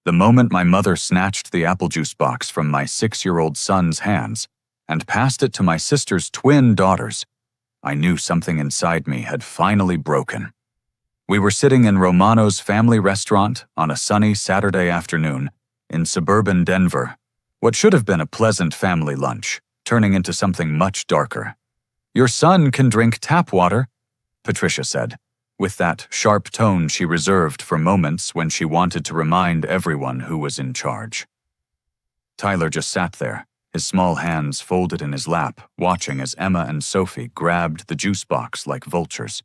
The moment my mother snatched the apple juice box from my 6-year-old son's hands and passed it to my sister's twin daughters, I knew something inside me had finally broken. We were sitting in Romano's family restaurant on a sunny Saturday afternoon in suburban Denver, what should have been a pleasant family lunch, turning into something much darker. "Your son can drink tap water," Patricia said, with that sharp tone she reserved for moments when she wanted to remind everyone who was in charge. Tyler just sat there, his small hands folded in his lap, watching as Emma and Sophie grabbed the juice box like vultures.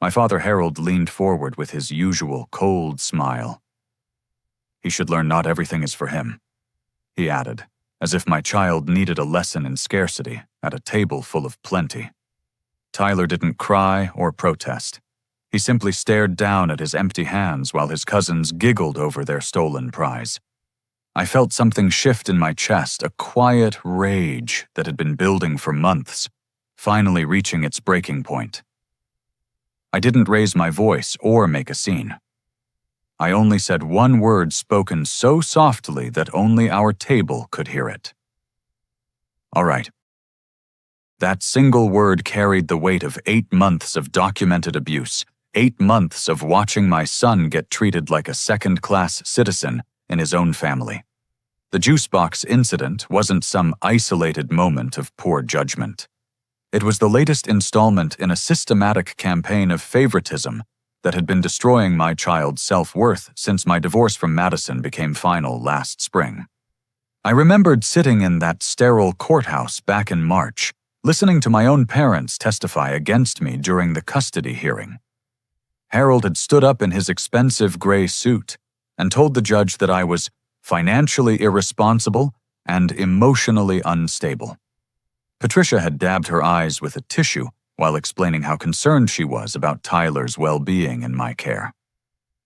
My father Harold leaned forward with his usual cold smile. "He should learn not everything is for him," he added, as if my child needed a lesson in scarcity at a table full of plenty. Tyler didn't cry or protest. He simply stared down at his empty hands while his cousins giggled over their stolen prize. I felt something shift in my chest, a quiet rage that had been building for months, finally reaching its breaking point. I didn't raise my voice or make a scene. I only said one word spoken so softly that only our table could hear it. "All right." That single word carried the weight of 8 months of documented abuse, 8 months of watching my son get treated like a second-class citizen in his own family. The juice box incident wasn't some isolated moment of poor judgment. It was the latest installment in a systematic campaign of favoritism that had been destroying my child's self-worth since my divorce from Madison became final last spring. I remembered sitting in that sterile courthouse back in March, listening to my own parents testify against me during the custody hearing. Harold had stood up in his expensive gray suit and told the judge that I was financially irresponsible and emotionally unstable. Patricia had dabbed her eyes with a tissue while explaining how concerned she was about Tyler's well-being in my care.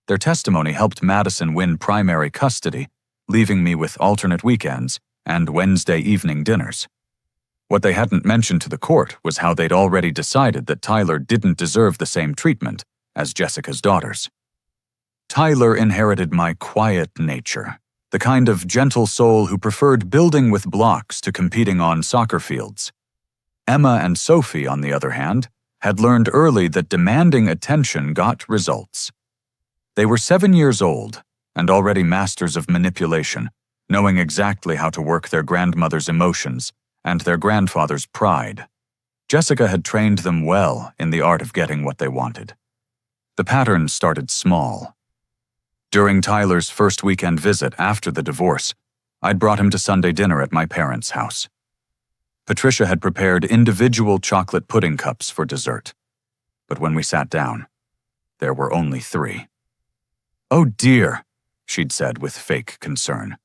Their testimony helped Madison win primary custody, leaving me with alternate weekends and Wednesday evening dinners. What they hadn't mentioned to the court was how they'd already decided that Tyler didn't deserve the same treatment as Jessica's daughters. Tyler inherited my quiet nature, the kind of gentle soul who preferred building with blocks to competing on soccer fields. Emma and Sophie, on the other hand, had learned early that demanding attention got results. They were 7 years old and already masters of manipulation, knowing exactly how to work their grandmother's emotions and their grandfather's pride. Jessica had trained them well in the art of getting what they wanted. The pattern started small. During Tyler's first weekend visit after the divorce, I'd brought him to Sunday dinner at my parents' house. Patricia had prepared individual chocolate pudding cups for dessert, but when we sat down, there were only 3. "Oh dear," she'd said with fake concern.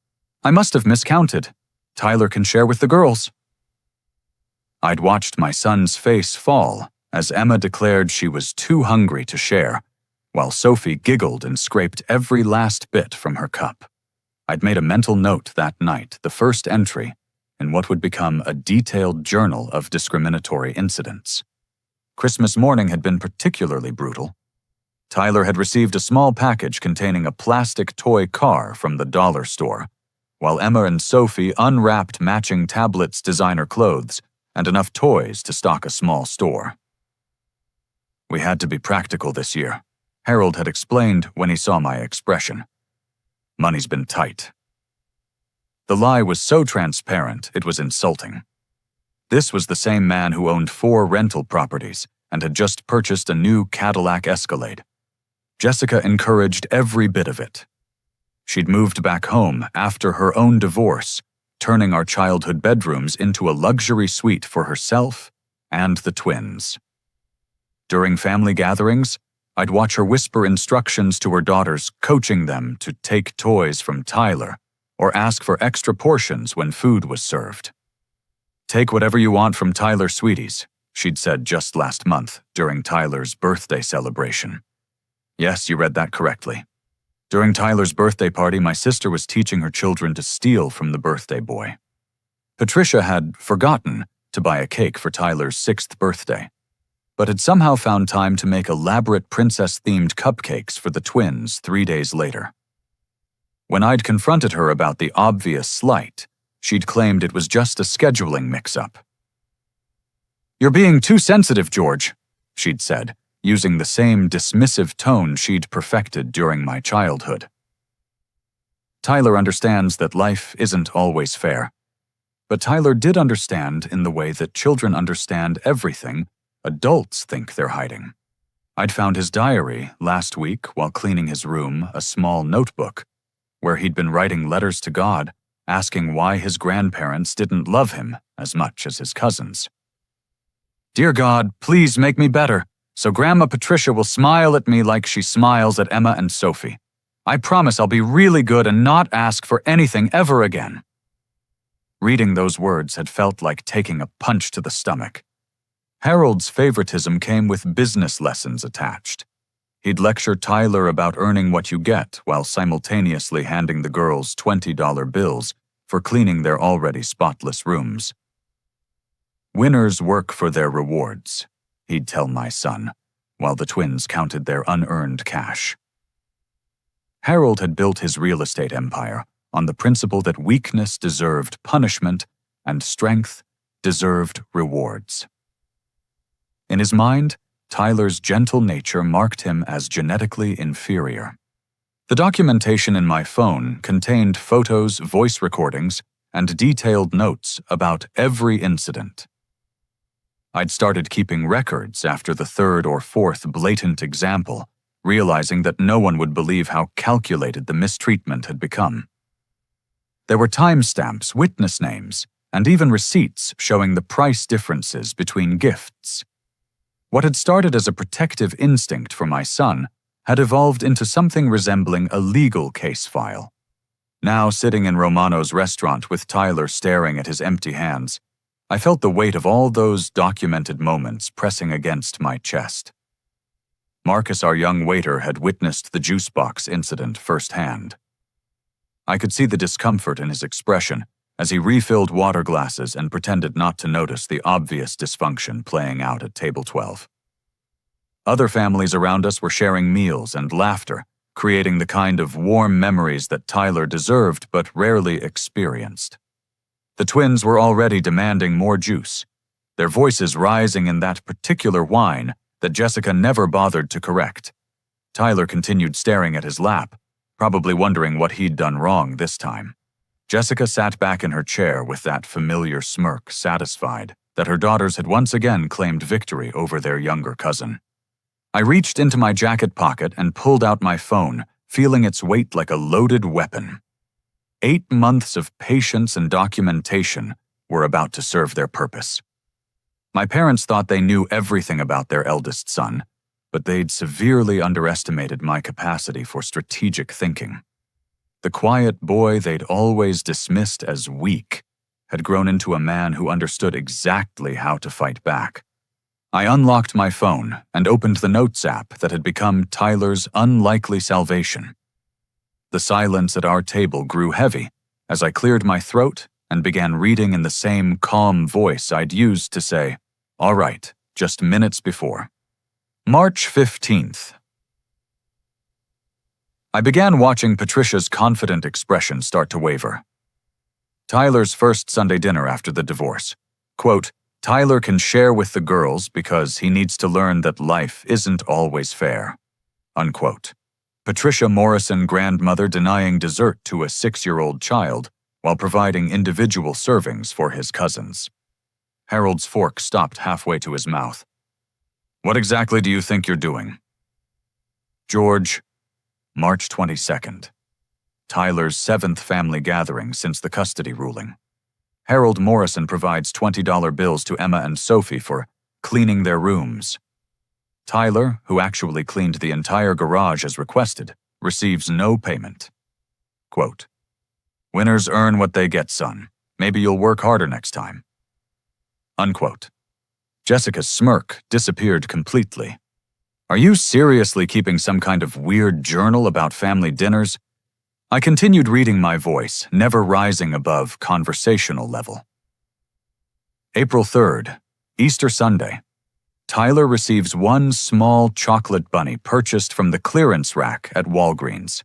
"I must have miscounted. Tyler can share with the girls." I'd watched my son's face fall as Emma declared she was too hungry to share, while Sophie giggled and scraped every last bit from her cup. I'd made a mental note that night, the first entry in what would become a detailed journal of discriminatory incidents. Christmas morning had been particularly brutal. Tyler had received a small package containing a plastic toy car from the dollar store, while Emma and Sophie unwrapped matching tablets, designer clothes, and enough toys to stock a small store. "We had to be practical this year," Harold had explained when he saw my expression. "Money's been tight." The lie was so transparent it was insulting. This was the same man who owned 4 rental properties and had just purchased a new Cadillac Escalade. Jessica encouraged every bit of it. She'd moved back home after her own divorce, turning our childhood bedrooms into a luxury suite for herself and the twins. During family gatherings, I'd watch her whisper instructions to her daughters, coaching them to take toys from Tyler or ask for extra portions when food was served. "Take whatever you want from Tyler, sweeties," she'd said just last month during Tyler's birthday celebration. Yes, you read that correctly. During Tyler's birthday party, my sister was teaching her children to steal from the birthday boy. Patricia had forgotten to buy a cake for Tyler's 6th birthday, but had somehow found time to make elaborate princess-themed cupcakes for the twins 3 days later. When I'd confronted her about the obvious slight, she'd claimed it was just a scheduling mix-up. "You're being too sensitive, George," she'd said, using the same dismissive tone she'd perfected during my childhood. Tyler understands that life isn't always fair. But Tyler did understand in the way that children understand everything adults think they're hiding. I'd found his diary last week while cleaning his room, a small notebook, where he'd been writing letters to God, asking why his grandparents didn't love him as much as his cousins. "Dear God, please make me better, so Grandma Patricia will smile at me like she smiles at Emma and Sophie. I promise I'll be really good and not ask for anything ever again." Reading those words had felt like taking a punch to the stomach. Harold's favoritism came with business lessons attached. He'd lecture Tyler about earning what you get while simultaneously handing the girls $20 bills for cleaning their already spotless rooms. "Winners work for their rewards," he'd tell my son, while the twins counted their unearned cash. Harold had built his real estate empire on the principle that weakness deserved punishment and strength deserved rewards. In his mind, Tyler's gentle nature marked him as genetically inferior. The documentation in my phone contained photos, voice recordings, and detailed notes about every incident. I'd started keeping records after the third or fourth blatant example, realizing that no one would believe how calculated the mistreatment had become. There were timestamps, witness names, and even receipts showing the price differences between gifts. What had started as a protective instinct for my son had evolved into something resembling a legal case file. Now, sitting in Romano's restaurant with Tyler staring at his empty hands, I felt the weight of all those documented moments pressing against my chest. Marcus, our young waiter, had witnessed the juice box incident firsthand. I could see the discomfort in his expression as he refilled water glasses and pretended not to notice the obvious dysfunction playing out at table 12. Other families around us were sharing meals and laughter, creating the kind of warm memories that Tyler deserved but rarely experienced. The twins were already demanding more juice, their voices rising in that particular whine that Jessica never bothered to correct. Tyler continued staring at his lap, probably wondering what he'd done wrong this time. Jessica sat back in her chair with that familiar smirk, satisfied that her daughters had once again claimed victory over their younger cousin. I reached into my jacket pocket and pulled out my phone, feeling its weight like a loaded weapon. 8 months of patience and documentation were about to serve their purpose. My parents thought they knew everything about their eldest son, but they'd severely underestimated my capacity for strategic thinking. The quiet boy they'd always dismissed as weak had grown into a man who understood exactly how to fight back. I unlocked my phone and opened the Notes app that had become Tyler's unlikely salvation. The silence at our table grew heavy as I cleared my throat and began reading in the same calm voice I'd used to say, "All right," just minutes before. March 15th. I began watching Patricia's confident expression start to waver. Tyler's first Sunday dinner after the divorce. Quote, "Tyler can share with the girls because he needs to learn that life isn't always fair." Unquote. Patricia Morrison, grandmother, denying dessert to a 6-year-old child while providing individual servings for his cousins. Harold's fork stopped halfway to his mouth. "What exactly do you think you're doing?" George, March 22nd. Tyler's 7th family gathering since the custody ruling. Harold Morrison provides $20 bills to Emma and Sophie for cleaning their rooms. Tyler, who actually cleaned the entire garage as requested, receives no payment. Quote, "Winners earn what they get, son. Maybe you'll work harder next time." Unquote. Jessica's smirk disappeared completely. "Are you seriously keeping some kind of weird journal about family dinners?" I continued reading my voice, never rising above conversational level. April 3rd, Easter Sunday. Tyler receives one small chocolate bunny purchased from the clearance rack at Walgreens.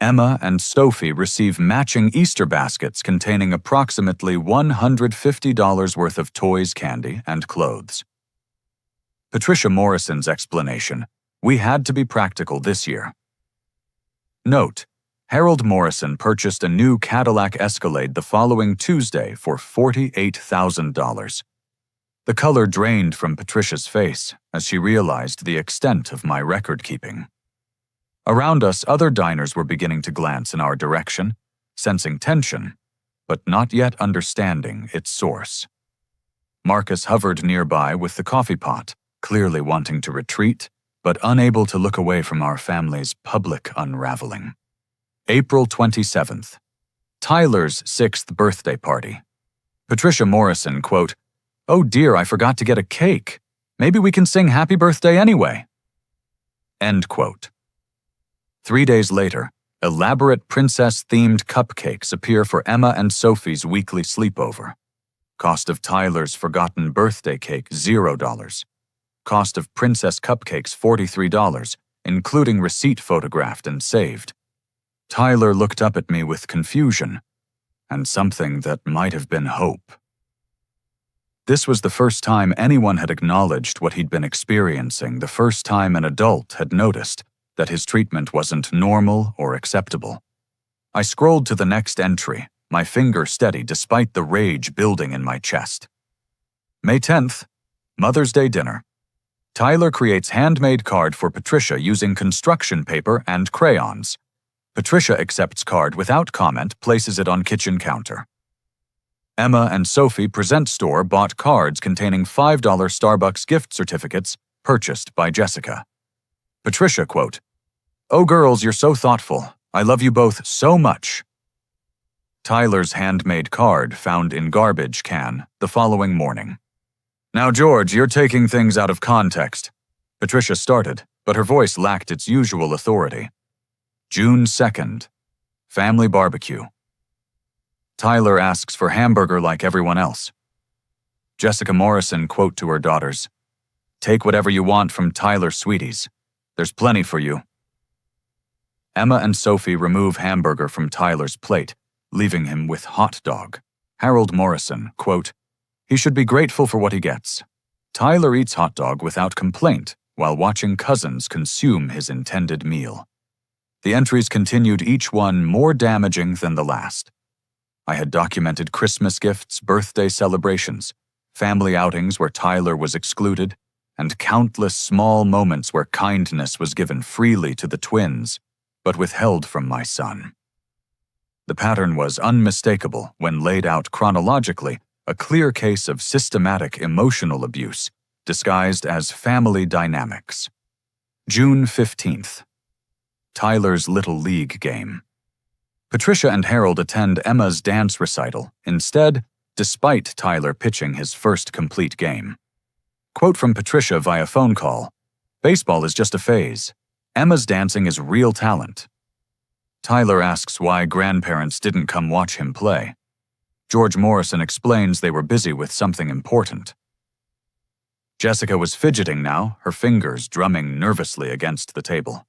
Emma and Sophie receive matching Easter baskets containing approximately $150 worth of toys, candy, and clothes. Patricia Morrison's explanation: we had to be practical this year. Note: Harold Morrison purchased a new Cadillac Escalade the following Tuesday for $48,000. The color drained from Patricia's face as she realized the extent of my record-keeping. Around us, other diners were beginning to glance in our direction, sensing tension, but not yet understanding its source. Marcus hovered nearby with the coffee pot, clearly wanting to retreat, but unable to look away from our family's public unraveling. April 27th. Tyler's 6th birthday party. Patricia Morrison, quote, "Oh dear, I forgot to get a cake. Maybe we can sing happy birthday anyway." End quote. 3 days later, elaborate princess-themed cupcakes appear for Emma and Sophie's weekly sleepover. Cost of Tyler's forgotten birthday cake, $0. Cost of princess cupcakes, $43, including receipt photographed and saved. Tyler looked up at me with confusion and something that might have been hope. This was the first time anyone had acknowledged what he'd been experiencing, the first time an adult had noticed that his treatment wasn't normal or acceptable. I scrolled to the next entry, my finger steady despite the rage building in my chest. May 10th, Mother's Day dinner. Tyler creates handmade card for Patricia using construction paper and crayons. Patricia accepts card without comment, places it on kitchen counter. Emma and Sophie present store-bought cards containing $5 Starbucks gift certificates purchased by Jessica. Patricia, quote, "Oh girls, you're so thoughtful. I love you both so much." Tyler's handmade card found in garbage can the following morning. "Now George, you're taking things out of context." Patricia started, but her voice lacked its usual authority. June 2nd. Family barbecue. Tyler asks for hamburger like everyone else. Jessica Morrison, quote to her daughters, "Take whatever you want from Tyler, sweeties. There's plenty for you." Emma and Sophie remove hamburger from Tyler's plate, leaving him with hot dog. Harold Morrison, quote, "He should be grateful for what he gets." Tyler eats hot dog without complaint while watching cousins consume his intended meal. The entries continued, each one more damaging than the last. I had documented Christmas gifts, birthday celebrations, family outings where Tyler was excluded, and countless small moments where kindness was given freely to the twins, but withheld from my son. The pattern was unmistakable when laid out chronologically, a clear case of systematic emotional abuse, disguised as family dynamics. June 15th. Tyler's Little League game. Patricia and Harold attend Emma's dance recital instead, despite Tyler pitching his first complete game. Quote from Patricia via phone call, "Baseball is just a phase. Emma's dancing is real talent." Tyler asks why grandparents didn't come watch him play. George Morrison explains they were busy with something important. Jessica was fidgeting now, her fingers drumming nervously against the table.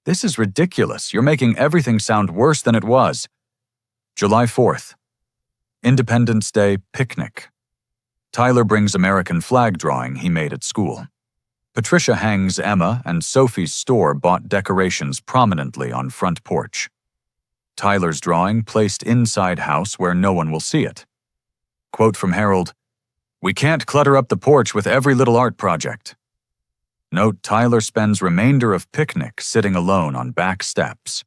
"This is ridiculous. You're making everything sound worse than it was." July 4th. Independence Day picnic. Tyler brings American flag drawing he made at school. Patricia hangs Emma and Sophie's store-bought decorations prominently on front porch. Tyler's drawing placed inside house where no one will see it. Quote from Harold, "We can't clutter up the porch with every little art project." Note: Tyler spends remainder of picnic sitting alone on back steps.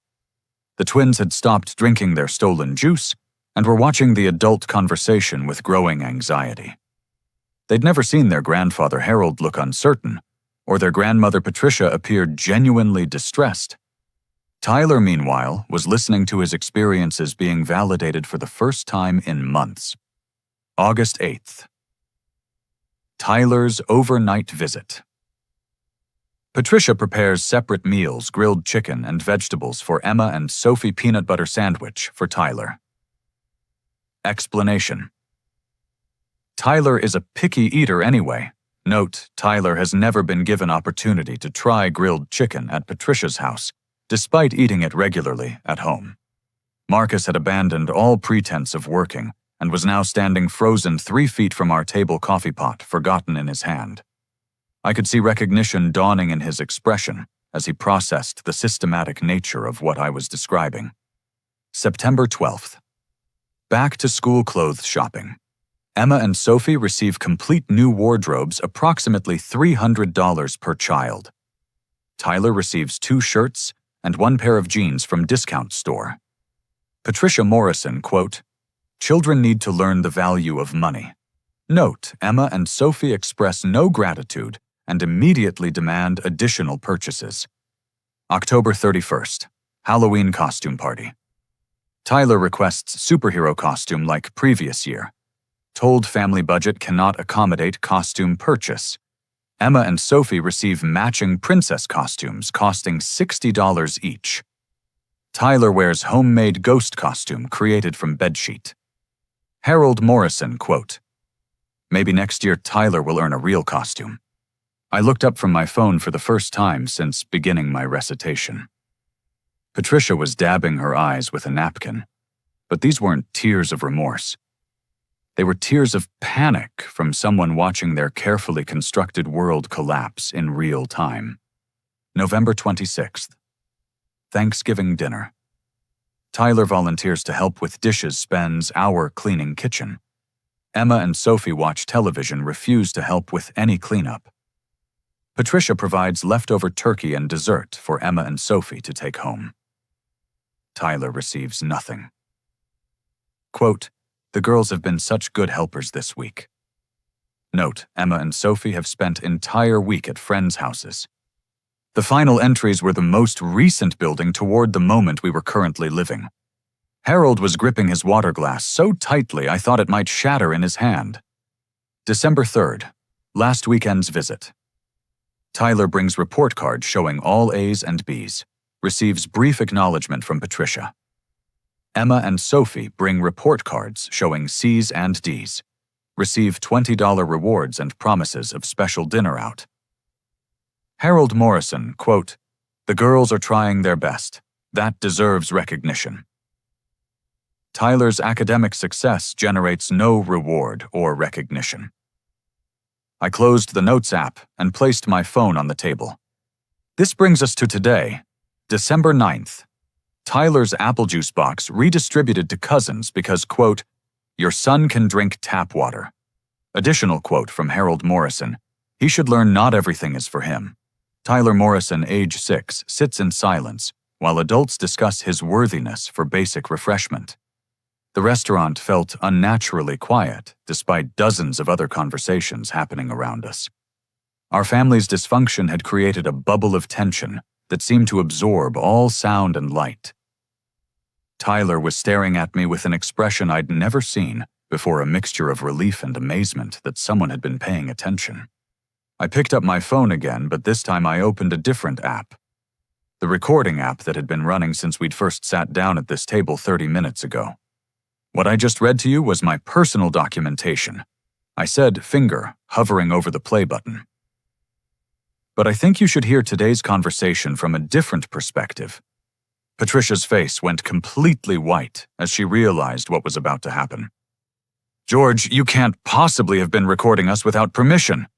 The twins had stopped drinking their stolen juice and were watching the adult conversation with growing anxiety. They'd never seen their grandfather Harold look uncertain, or their grandmother Patricia appeared genuinely distressed. Tyler, meanwhile, was listening to his experiences being validated for the first time in months. August 8th. Tyler's overnight visit. Patricia prepares separate meals, grilled chicken and vegetables for Emma and Sophie, peanut butter sandwich for Tyler. Explanation: Tyler is a picky eater anyway. Note: Tyler has never been given opportunity to try grilled chicken at Patricia's house, despite eating it regularly at home. Marcus had abandoned all pretense of working and was now standing frozen 3 feet from our table coffee pot, forgotten in his hand. I could see recognition dawning in his expression as he processed the systematic nature of what I was describing. September 12th. Back to school clothes shopping. Emma and Sophie receive complete new wardrobes, approximately $300 per child. Tyler receives 2 shirts and 1 pair of jeans from discount store. Patricia Morrison, quote, "Children need to learn the value of money. Note, Emma and Sophie express no gratitude and immediately demand additional purchases." October 31st. Halloween costume party. Tyler requests superhero costume like previous year. Told family budget cannot accommodate costume purchase. Emma and Sophie receive matching princess costumes costing $60 each. Tyler wears homemade ghost costume created from bedsheet. Harold Morrison, quote, "Maybe next year Tyler will earn a real costume." I looked up from my phone for the first time since beginning my recitation. Patricia was dabbing her eyes with a napkin, but these weren't tears of remorse. They were tears of panic from someone watching their carefully constructed world collapse in real time. November 26th. Thanksgiving dinner. Tyler volunteers to help with dishes, spends hour cleaning kitchen. Emma and Sophie watch television, refuse to help with any cleanup. Patricia provides leftover turkey and dessert for Emma and Sophie to take home. Tyler receives nothing. Quote, "The girls have been such good helpers this week." Note, Emma and Sophie have spent entire week at friends' houses. The final entries were the most recent building toward the moment we were currently living. Harold was gripping his water glass so tightly I thought it might shatter in his hand. December 3rd. Last weekend's visit. Tyler brings report card showing all A's and B's. Receives brief acknowledgement from Patricia. Emma and Sophie bring report cards showing C's and D's. Receive $20 rewards and promises of special dinner out. Harold Morrison, quote, "The girls are trying their best. That deserves recognition." Tyler's academic success generates no reward or recognition. I closed the Notes app and placed my phone on the table. This brings us to today, December 9th. Tyler's apple juice box redistributed to cousins because, quote, "Your son can drink tap water." Additional quote from Harold Morrison, "He should learn not everything is for him." Tyler Morrison, age 6, sits in silence while adults discuss his worthiness for basic refreshment. The restaurant felt unnaturally quiet despite dozens of other conversations happening around us. Our family's dysfunction had created a bubble of tension that seemed to absorb all sound and light. Tyler was staring at me with an expression I'd never seen before, a mixture of relief and amazement that someone had been paying attention. I picked up my phone again, but this time I opened a different app. The recording app that had been running since we'd first sat down at this table 30 minutes ago. What I just read to you was my personal documentation. I said finger, hovering over the play button. But I think you should hear today's conversation from a different perspective. Patricia's face went completely white as she realized what was about to happen. "George, you can't possibly have been recording us without permission."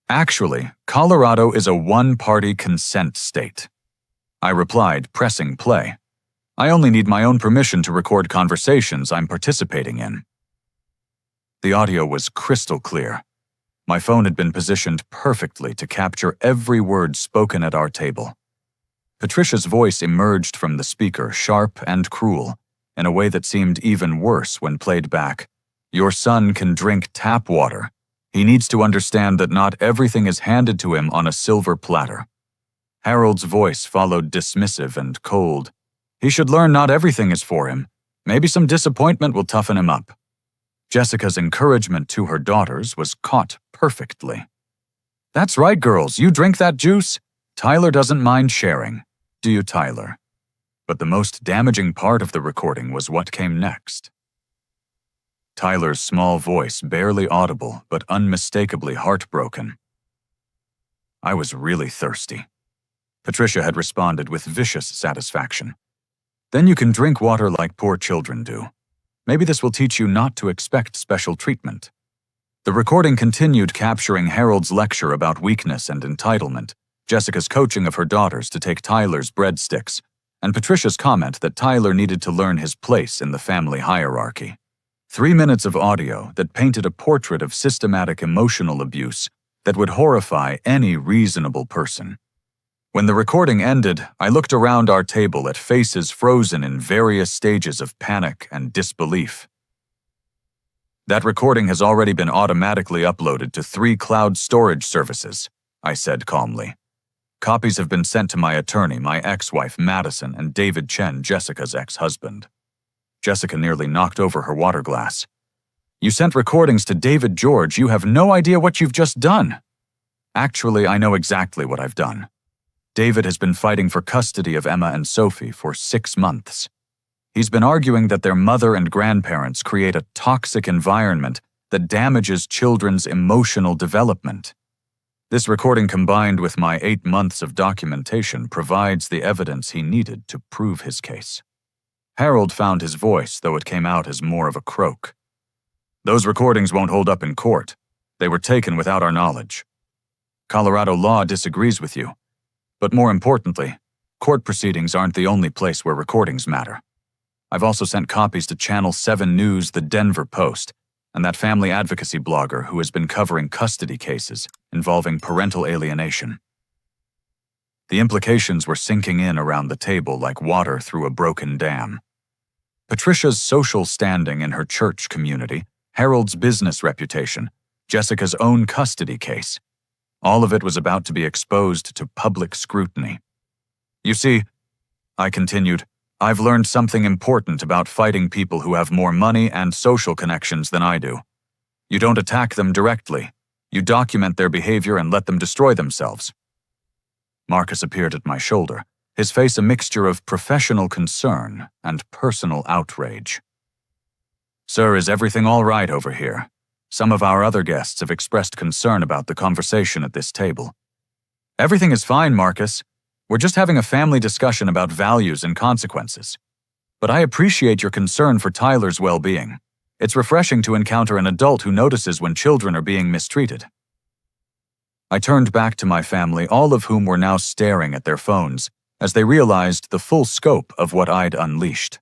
"Actually, Colorado is a one-party consent state." I replied, pressing play. "I only need my own permission to record conversations I'm participating in." The audio was crystal clear. My phone had been positioned perfectly to capture every word spoken at our table. Patricia's voice emerged from the speaker, sharp and cruel, in a way that seemed even worse when played back. "Your son can drink tap water. He needs to understand that not everything is handed to him on a silver platter." Harold's voice followed, dismissive and cold. "He should learn not everything is for him. Maybe some disappointment will toughen him up." Jessica's encouragement to her daughters was caught perfectly. "That's right, girls, you drink that juice. Tyler doesn't mind sharing. Do you, Tyler?" But the most damaging part of the recording was what came next. Tyler's small voice, barely audible but unmistakably heartbroken. "I was really thirsty. Patricia had responded with vicious satisfaction. Then you can drink water like poor children do. Maybe this will teach you not to expect special treatment. The recording continued capturing Harold's lecture about weakness and entitlement, Jessica's coaching of her daughters to take Tyler's breadsticks, and Patricia's comment that Tyler needed to learn his place in the family hierarchy. 3 minutes of audio that painted a portrait of systematic emotional abuse that would horrify any reasonable person. When the recording ended, I looked around our table at faces frozen in various stages of panic and disbelief. That recording has already been automatically uploaded to 3 cloud storage services, I said calmly. Copies have been sent to my attorney, my ex-wife Madison, and David Chen, Jessica's ex-husband. Jessica nearly knocked over her water glass. You sent recordings to David George. You have no idea what you've just done. Actually, I know exactly what I've done. David has been fighting for custody of Emma and Sophie for 6 months. He's been arguing that their mother and grandparents create a toxic environment that damages children's emotional development. This recording, combined with my 8 months of documentation, provides the evidence he needed to prove his case. Harold found his voice, though it came out as more of a croak. Those recordings won't hold up in court. They were taken without our knowledge. Colorado law disagrees with you. But more importantly, court proceedings aren't the only place where recordings matter. I've also sent copies to Channel 7 News, the Denver Post, and that family advocacy blogger who has been covering custody cases involving parental alienation. The implications were sinking in around the table like water through a broken dam. Patricia's social standing in her church community, Harold's business reputation, Jessica's own custody case. All of it was about to be exposed to public scrutiny. You see, I continued, I've learned something important about fighting people who have more money and social connections than I do. You don't attack them directly. You document their behavior and let them destroy themselves. Marcus appeared at my shoulder, his face a mixture of professional concern and personal outrage. Sir, is everything all right over here? Some of our other guests have expressed concern about the conversation at this table. Everything is fine, Marcus. We're just having a family discussion about values and consequences. But I appreciate your concern for Tyler's well-being. It's refreshing to encounter an adult who notices when children are being mistreated. I turned back to my family, all of whom were now staring at their phones, as they realized the full scope of what I'd unleashed.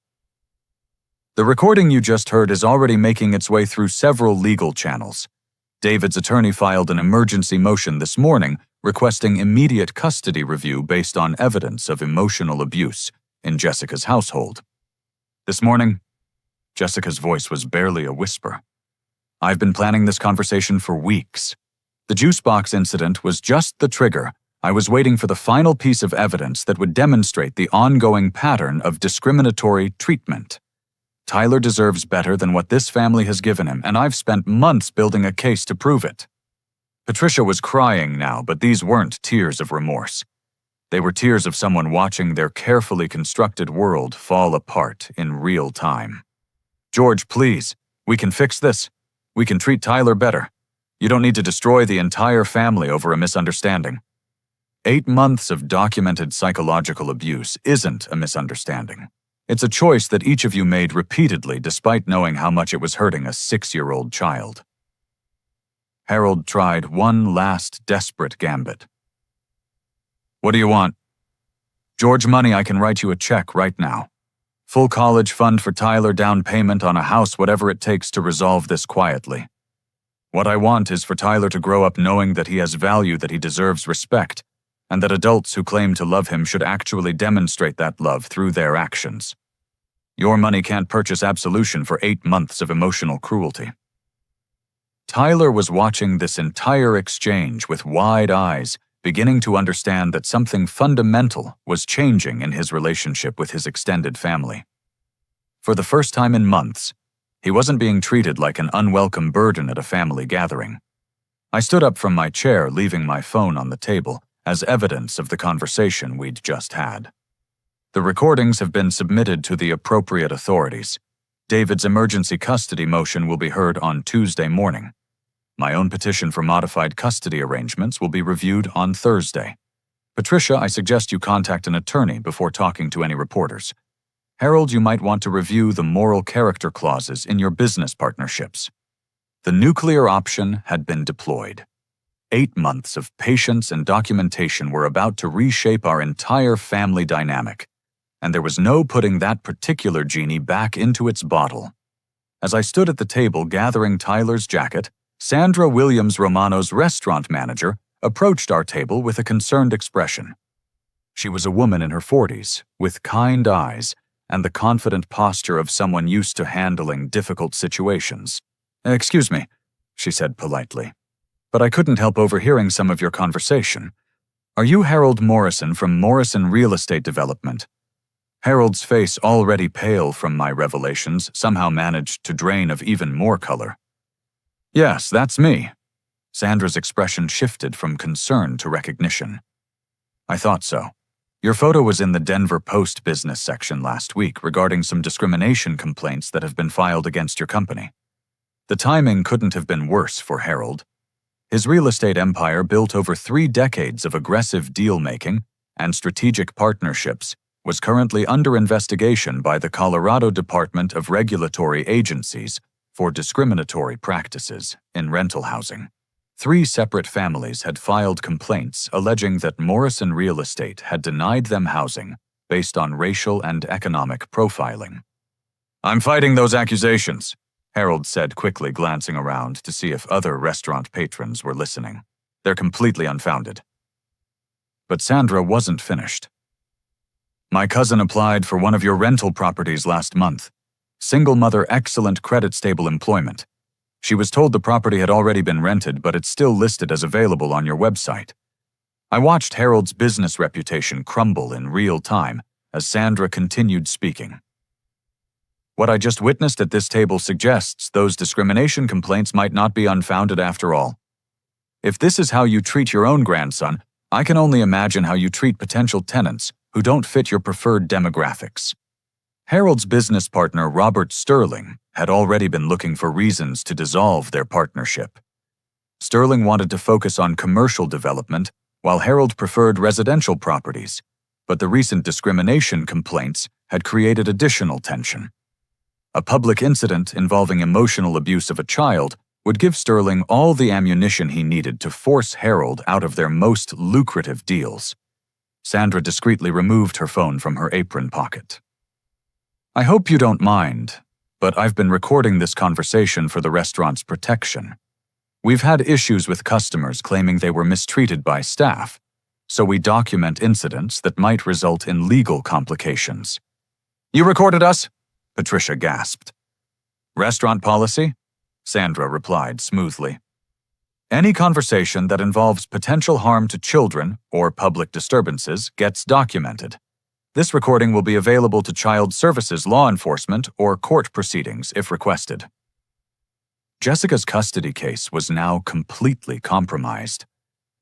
The recording you just heard is already making its way through several legal channels. David's attorney filed an emergency motion this morning requesting immediate custody review based on evidence of emotional abuse in Jessica's household. This morning, Jessica's voice was barely a whisper. I've been planning this conversation for weeks. The juice box incident was just the trigger. I was waiting for the final piece of evidence that would demonstrate the ongoing pattern of discriminatory treatment. Tyler deserves better than what this family has given him, and I've spent months building a case to prove it. Patricia was crying now, but these weren't tears of remorse. They were tears of someone watching their carefully constructed world fall apart in real time. George, please, we can fix this. We can treat Tyler better. You don't need to destroy the entire family over a misunderstanding. 8 months of documented psychological abuse isn't a misunderstanding. It's a choice that each of you made repeatedly despite knowing how much it was hurting a 6-year-old child. Harold tried one last desperate gambit. What do you want? George, money, I can write you a check right now. Full college fund for Tyler, down payment on a house, whatever it takes to resolve this quietly. What I want is for Tyler to grow up knowing that he has value, that he deserves respect, and that adults who claim to love him should actually demonstrate that love through their actions. Your money can't purchase absolution for 8 months of emotional cruelty. Tyler was watching this entire exchange with wide eyes, beginning to understand that something fundamental was changing in his relationship with his extended family. For the first time in months, he wasn't being treated like an unwelcome burden at a family gathering. I stood up from my chair, leaving my phone on the table, as evidence of the conversation we'd just had. The recordings have been submitted to the appropriate authorities. David's emergency custody motion will be heard on Tuesday morning. My own petition for modified custody arrangements will be reviewed on Thursday. Patricia, I suggest you contact an attorney before talking to any reporters. Harold, you might want to review the moral character clauses in your business partnerships. The nuclear option had been deployed. 8 months of patience and documentation were about to reshape our entire family dynamic, and there was no putting that particular genie back into its bottle. As I stood at the table gathering Tyler's jacket, Sandra Williams Romano's restaurant manager approached our table with a concerned expression. She was a woman in her 40s, with kind eyes and the confident posture of someone used to handling difficult situations. "Excuse me," she said politely, "but I couldn't help overhearing some of your conversation. Are you Harold Morrison from Morrison Real Estate Development?" Harold's face, already pale from my revelations, somehow managed to drain of even more color. "Yes, that's me." Sandra's expression shifted from concern to recognition. "I thought so. Your photo was in the Denver Post business section last week regarding some discrimination complaints that have been filed against your company." The timing couldn't have been worse for Harold. His real estate empire, built over 3 decades of aggressive deal-making and strategic partnerships, was currently under investigation by the Colorado Department of Regulatory Agencies for discriminatory practices in rental housing. 3 separate families had filed complaints alleging that Morrison Real Estate had denied them housing based on racial and economic profiling. "I'm fighting those accusations," Harold said quickly, glancing around to see if other restaurant patrons were listening. "They're completely unfounded." But Sandra wasn't finished. "My cousin applied for one of your rental properties last month. Single mother, excellent credit, stable employment. She was told the property had already been rented, but it's still listed as available on your website." I watched Harold's business reputation crumble in real time as Sandra continued speaking. "What I just witnessed at this table suggests those discrimination complaints might not be unfounded after all. If this is how you treat your own grandson, I can only imagine how you treat potential tenants who don't fit your preferred demographics." Harold's business partner, Robert Sterling, had already been looking for reasons to dissolve their partnership. Sterling wanted to focus on commercial development, while Harold preferred residential properties, but the recent discrimination complaints had created additional tension. A public incident involving emotional abuse of a child would give Sterling all the ammunition he needed to force Harold out of their most lucrative deals. Sandra discreetly removed her phone from her apron pocket. "I hope you don't mind, but I've been recording this conversation for the restaurant's protection. We've had issues with customers claiming they were mistreated by staff, so we document incidents that might result in legal complications." "You recorded us?" Patricia gasped. "Restaurant policy?" Sandra replied smoothly. "Any conversation that involves potential harm to children or public disturbances gets documented. This recording will be available to child services, law enforcement, or court proceedings if requested." Jessica's custody case was now completely compromised.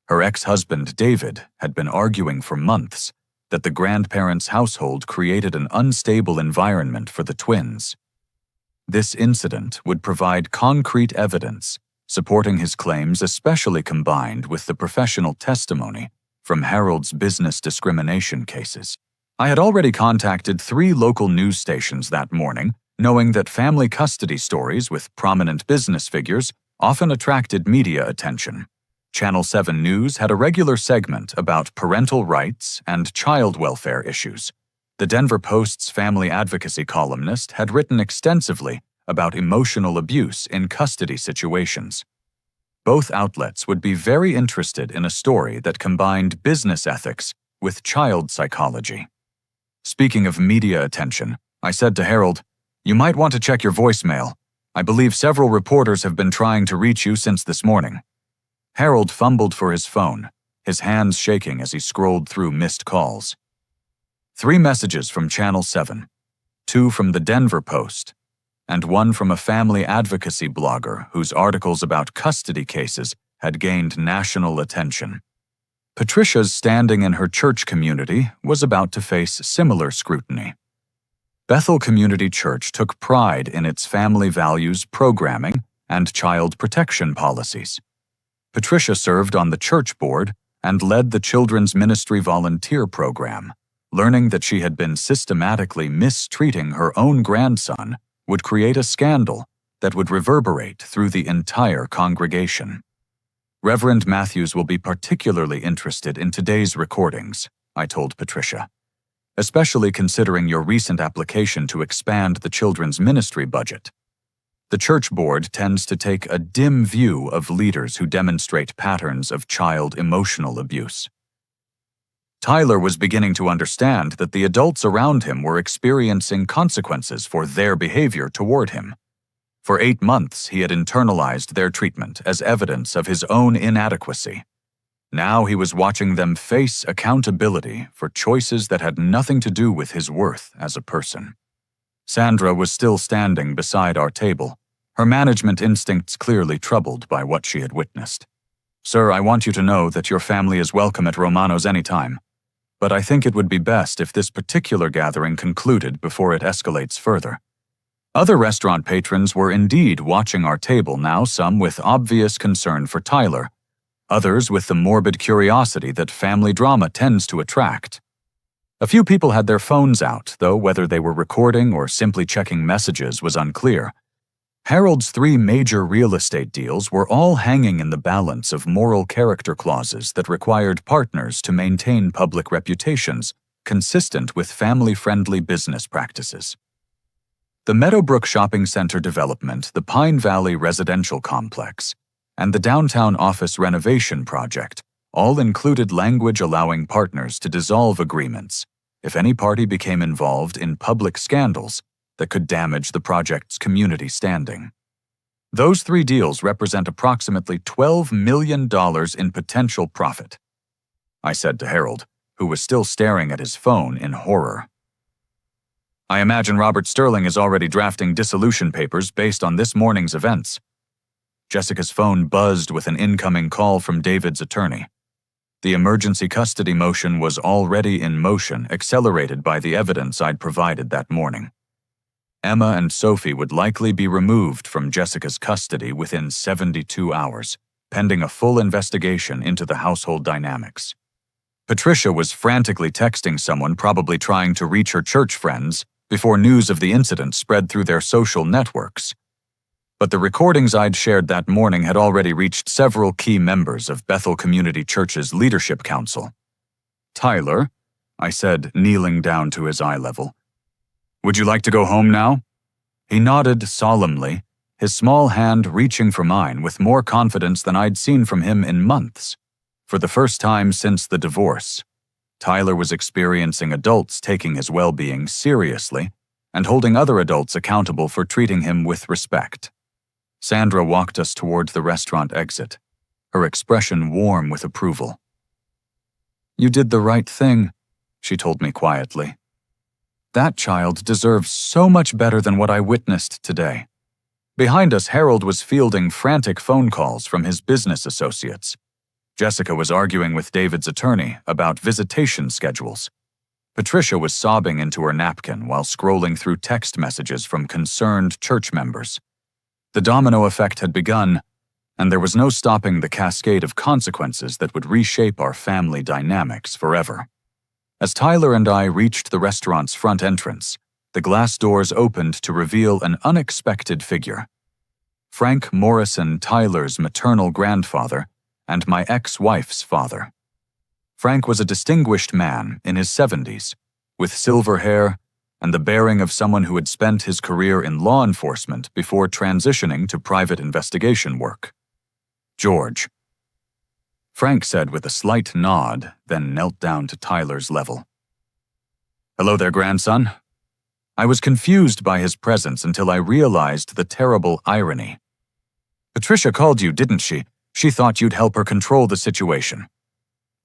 Her ex-husband, David, had been arguing for months that the grandparents' household created an unstable environment for the twins. This incident would provide concrete evidence supporting his claims, especially combined with the professional testimony from Harold's business discrimination cases. I had already contacted 3 local news stations that morning, knowing that family custody stories with prominent business figures often attracted media attention. Channel 7 News had a regular segment about parental rights and child welfare issues. The Denver Post's family advocacy columnist had written extensively about emotional abuse in custody situations. Both outlets would be very interested in a story that combined business ethics with child psychology. Speaking of media attention, I said to Harold, "You might want to check your voicemail. I believe several reporters have been trying to reach you since this morning." Harold fumbled for his phone, his hands shaking as he scrolled through missed calls. 3 messages from Channel 7, 2 from the Denver Post, and 1 from a family advocacy blogger whose articles about custody cases had gained national attention. Patricia's standing in her church community was about to face similar scrutiny. Bethel Community Church took pride in its family values programming and child protection policies. Patricia served on the church board and led the children's ministry volunteer program, learning that she had been systematically mistreating her own grandson would create a scandal that would reverberate through the entire congregation. Reverend Matthews will be particularly interested in today's recordings, I told Patricia, especially considering your recent application to expand the children's ministry budget. The church board tends to take a dim view of leaders who demonstrate patterns of child emotional abuse. Tyler was beginning to understand that the adults around him were experiencing consequences for their behavior toward him. For 8 months, he had internalized their treatment as evidence of his own inadequacy. Now he was watching them face accountability for choices that had nothing to do with his worth as a person. Sandra was still standing beside our table, her management instincts clearly troubled by what she had witnessed. "Sir, I want you to know that your family is welcome at Romano's anytime, but I think it would be best if this particular gathering concluded before it escalates further." Other restaurant patrons were indeed watching our table now, some with obvious concern for Tyler, others with the morbid curiosity that family drama tends to attract. A few people had their phones out, though whether they were recording or simply checking messages was unclear. Harold's 3 major real estate deals were all hanging in the balance of moral character clauses that required partners to maintain public reputations consistent with family-friendly business practices. The Meadowbrook Shopping Center development, the Pine Valley Residential Complex, and the downtown office renovation project all included language allowing partners to dissolve agreements if any party became involved in public scandals that could damage the project's community standing. Those 3 deals represent approximately $12 million in potential profit, I said to Harold, who was still staring at his phone in horror. "I imagine Robert Sterling is already drafting dissolution papers based on this morning's events." Jessica's phone buzzed with an incoming call from David's attorney. The emergency custody motion was already in motion, accelerated by the evidence I'd provided that morning. Emma and Sophie would likely be removed from Jessica's custody within 72 hours, pending a full investigation into the household dynamics. Patricia was frantically texting someone, probably trying to reach her church friends, before news of the incident spread through their social networks. But the recordings I'd shared that morning had already reached several key members of Bethel Community Church's Leadership Council. "Tyler," I said, kneeling down to his eye level, "would you like to go home now?" He nodded solemnly, his small hand reaching for mine with more confidence than I'd seen from him in months. For the first time since the divorce, Tyler was experiencing adults taking his well-being seriously and holding other adults accountable for treating him with respect. Sandra walked us toward the restaurant exit, her expression warm with approval. "You did the right thing," she told me quietly. "That child deserves so much better than what I witnessed today." Behind us, Harold was fielding frantic phone calls from his business associates. Jessica was arguing with David's attorney about visitation schedules. Patricia was sobbing into her napkin while scrolling through text messages from concerned church members. The domino effect had begun, and there was no stopping the cascade of consequences that would reshape our family dynamics forever. As Tyler and I reached the restaurant's front entrance, the glass doors opened to reveal an unexpected figure. Frank Morrison, Tyler's maternal grandfather, and my ex-wife's father. Frank was a distinguished man in his 70s, with silver hair and the bearing of someone who had spent his career in law enforcement before transitioning to private investigation work. "George," Frank said with a slight nod, then knelt down to Tyler's level. "Hello there, grandson." I was confused by his presence until I realized the terrible irony. "Patricia called you, didn't she? She thought you'd help her control the situation."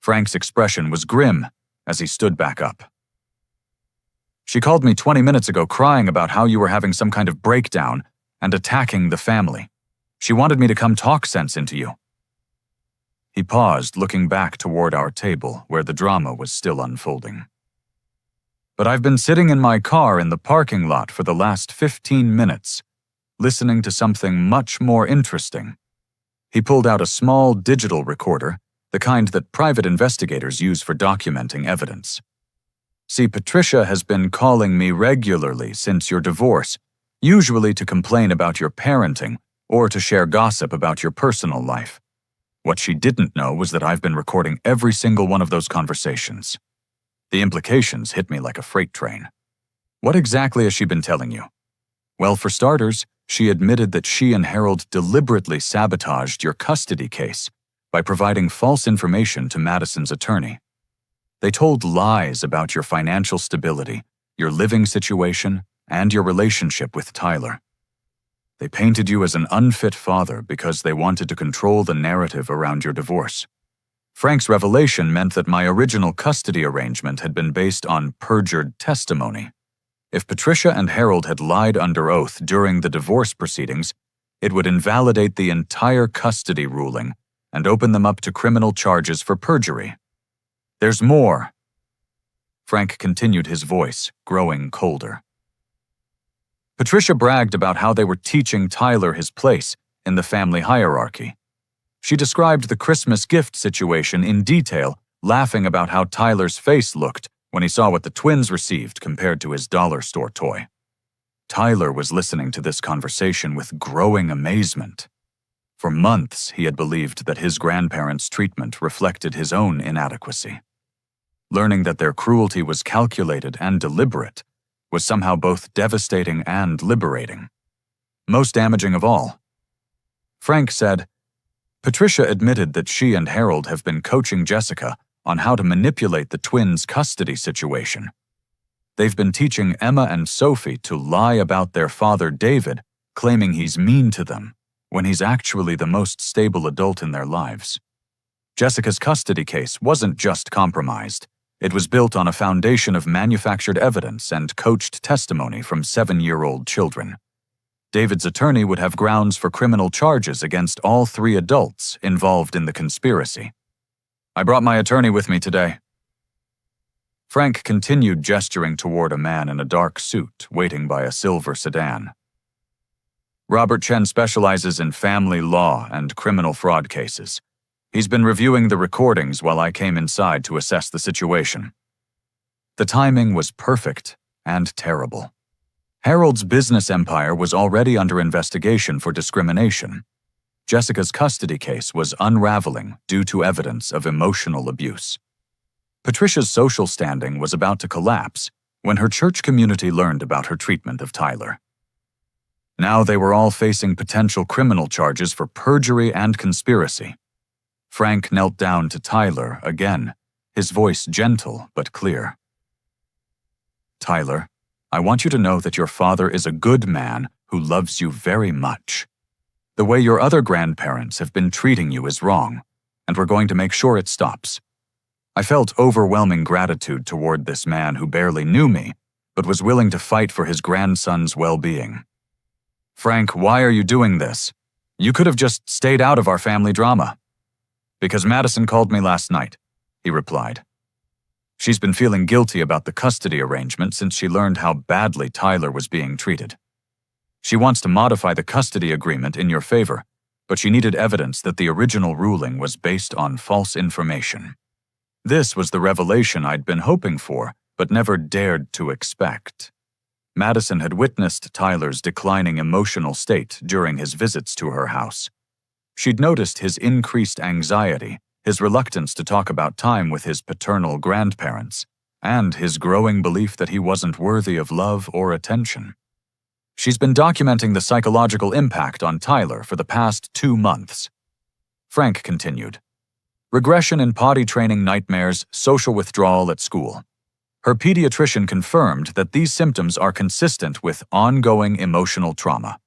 Frank's expression was grim as he stood back up. "She called me 20 minutes ago crying about how you were having some kind of breakdown and attacking the family. She wanted me to come talk sense into you." He paused, looking back toward our table where the drama was still unfolding. "But I've been sitting in my car in the parking lot for the last 15 minutes, listening to something much more interesting." He pulled out a small digital recorder the kind that private investigators use for documenting evidence. See, Patricia has been calling me regularly since your divorce, usually to complain about your parenting or to share gossip about your personal life. What she didn't know was that I've been recording every single one of those conversations. The implications hit me like a freight train. What exactly has she been telling you? Well, for starters, she admitted that she and Harold deliberately sabotaged your custody case by providing false information to Madison's attorney. They told lies about your financial stability, your living situation, and your relationship with Tyler. They painted you as an unfit father because they wanted to control the narrative around your divorce. Frank's revelation meant that my original custody arrangement had been based on perjured testimony. If Patricia and Harold had lied under oath during the divorce proceedings, it would invalidate the entire custody ruling and open them up to criminal charges for perjury. There's more. Frank continued, his voice growing colder. Patricia bragged about how they were teaching Tyler his place in the family hierarchy. She described the Christmas gift situation in detail, laughing about how Tyler's face looked when he saw what the twins received compared to his dollar store toy. Tyler was listening to this conversation with growing amazement. For months, he had believed that his grandparents' treatment reflected his own inadequacy. Learning that their cruelty was calculated and deliberate was somehow both devastating and liberating. Most damaging of all. Frank said, Patricia admitted that she and Harold have been coaching Jessica on how to manipulate the twins' custody situation. They've been teaching Emma and Sophie to lie about their father David, claiming he's mean to them, when he's actually the most stable adult in their lives. Jessica's custody case wasn't just compromised. It was built on a foundation of manufactured evidence and coached testimony from 7-year-old children. David's attorney would have grounds for criminal charges against all 3 adults involved in the conspiracy. I brought my attorney with me today. Frank continued gesturing toward a man in a dark suit waiting by a silver sedan. Robert Chen specializes in family law and criminal fraud cases. He's been reviewing the recordings while I came inside to assess the situation. The timing was perfect and terrible. Harold's business empire was already under investigation for discrimination. Jessica's custody case was unraveling due to evidence of emotional abuse. Patricia's social standing was about to collapse when her church community learned about her treatment of Tyler. Now they were all facing potential criminal charges for perjury and conspiracy. Frank knelt down to Tyler again, his voice gentle but clear. Tyler, I want you to know that your father is a good man who loves you very much. The way your other grandparents have been treating you is wrong, and we're going to make sure it stops. I felt overwhelming gratitude toward this man who barely knew me, but was willing to fight for his grandson's well-being. Frank, why are you doing this? You could have just stayed out of our family drama. Because Madison called me last night, he replied. She's been feeling guilty about the custody arrangement since she learned how badly Tyler was being treated. She wants to modify the custody agreement in your favor, but she needed evidence that the original ruling was based on false information. This was the revelation I'd been hoping for, but never dared to expect. Madison had witnessed Tyler's declining emotional state during his visits to her house. She'd noticed his increased anxiety, his reluctance to talk about time with his paternal grandparents, and his growing belief that he wasn't worthy of love or attention. She's been documenting the psychological impact on Tyler for the past 2 months. Frank continued. Regression in potty training nightmares, social withdrawal at school. Her pediatrician confirmed that these symptoms are consistent with ongoing emotional trauma.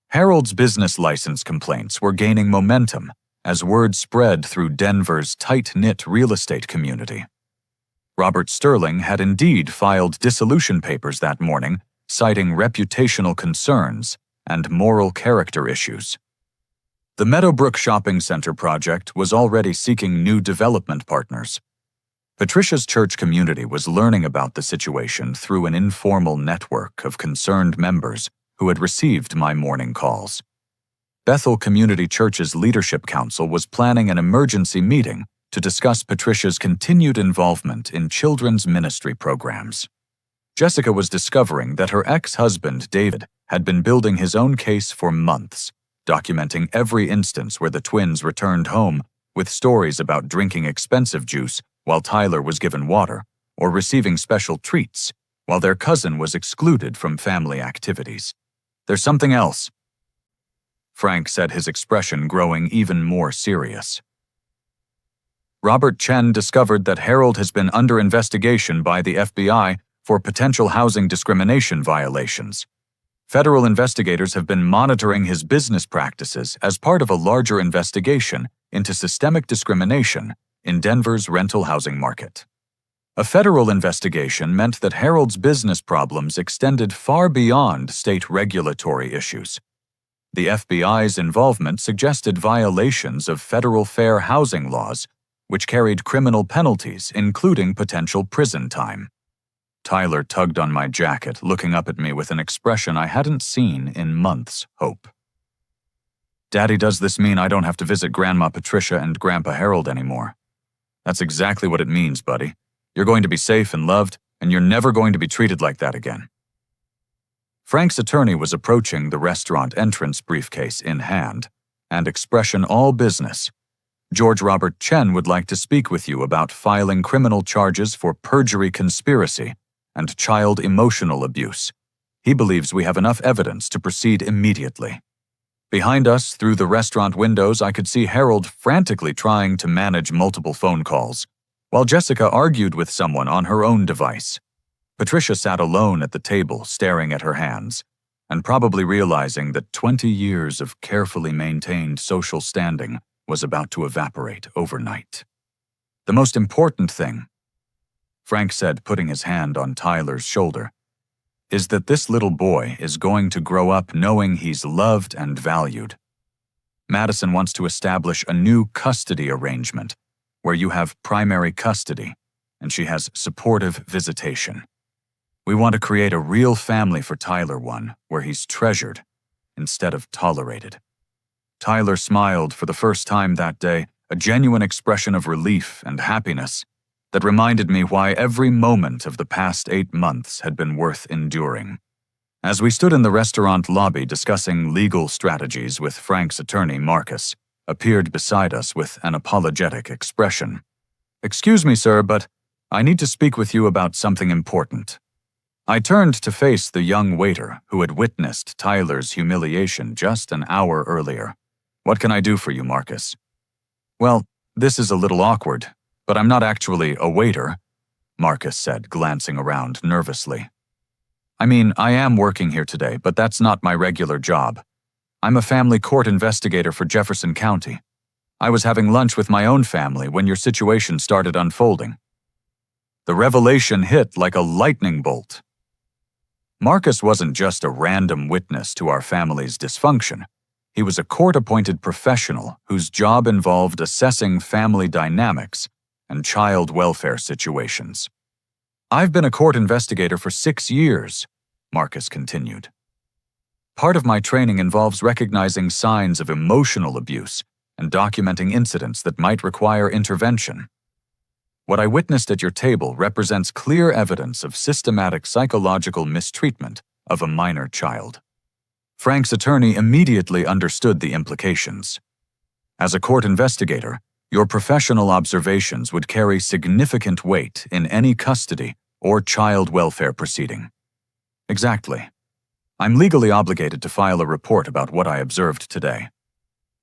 Harold's business license complaints were gaining momentum as word spread through Denver's tight-knit real estate community. Robert Sterling had indeed filed dissolution papers that morning, citing reputational concerns and moral character issues. The Meadowbrook Shopping Center project was already seeking new development partners. Patricia's church community was learning about the situation through an informal network of concerned members who had received my morning calls. Bethel Community Church's Leadership Council was planning an emergency meeting to discuss Patricia's continued involvement in children's ministry programs. Jessica was discovering that her ex-husband, David, had been building his own case for months, documenting every instance where the twins returned home with stories about drinking expensive juice while Tyler was given water, or receiving special treats while their cousin was excluded from family activities. "There's something else," Frank said, his expression growing even more serious. Robert Chen discovered that Harold has been under investigation by the FBI for potential housing discrimination violations. Federal investigators have been monitoring his business practices as part of a larger investigation into systemic discrimination in Denver's rental housing market. A federal investigation meant that Harold's business problems extended far beyond state regulatory issues. The FBI's involvement suggested violations of federal fair housing laws, which carried criminal penalties, including potential prison time. Tyler tugged on my jacket, looking up at me with an expression I hadn't seen in months. Hope. "Daddy, does this mean I don't have to visit Grandma Patricia and Grandpa Harold anymore?" "That's exactly what it means, buddy. You're going to be safe and loved, and you're never going to be treated like that again." Frank's attorney was approaching the restaurant entrance, briefcase in hand, and expression all business. "George Robert Chen would like to speak with you about filing criminal charges for perjury conspiracy and child emotional abuse. He believes we have enough evidence to proceed immediately." Behind us, through the restaurant windows, I could see Harold frantically trying to manage multiple phone calls, while Jessica argued with someone on her own device. Patricia sat alone at the table, staring at her hands, and probably realizing that 20 years of carefully maintained social standing was about to evaporate overnight. "The most important thing," Frank said, putting his hand on Tyler's shoulder, "is that this little boy is going to grow up knowing he's loved and valued. Madison wants to establish a new custody arrangement where you have primary custody and she has supportive visitation. We want to create a real family for Tyler, one where he's treasured instead of tolerated." Tyler smiled for the first time that day, a genuine expression of relief and happiness that reminded me why every moment of the past 8 months had been worth enduring. As we stood in the restaurant lobby discussing legal strategies with Frank's attorney, Marcus appeared beside us with an apologetic expression. "Excuse me, sir, but I need to speak with you about something important." I turned to face the young waiter who had witnessed Tyler's humiliation just an hour earlier. "What can I do for you, Marcus?" "Well, this is a little awkward, but I'm not actually a waiter," Marcus said, glancing around nervously. "I mean, I am working here today, but that's not my regular job. I'm a family court investigator for Jefferson County. I was having lunch with my own family when your situation started unfolding." The revelation hit like a lightning bolt. Marcus wasn't just a random witness to our family's dysfunction. He was a court-appointed professional whose job involved assessing family dynamics and child welfare situations. "I've been a court investigator for 6 years, Marcus continued. "Part of my training involves recognizing signs of emotional abuse and documenting incidents that might require intervention. What I witnessed at your table represents clear evidence of systematic psychological mistreatment of a minor child." Frank's attorney immediately understood the implications. "As a court investigator, your professional observations would carry significant weight in any custody or child welfare proceeding." "Exactly. I'm legally obligated to file a report about what I observed today.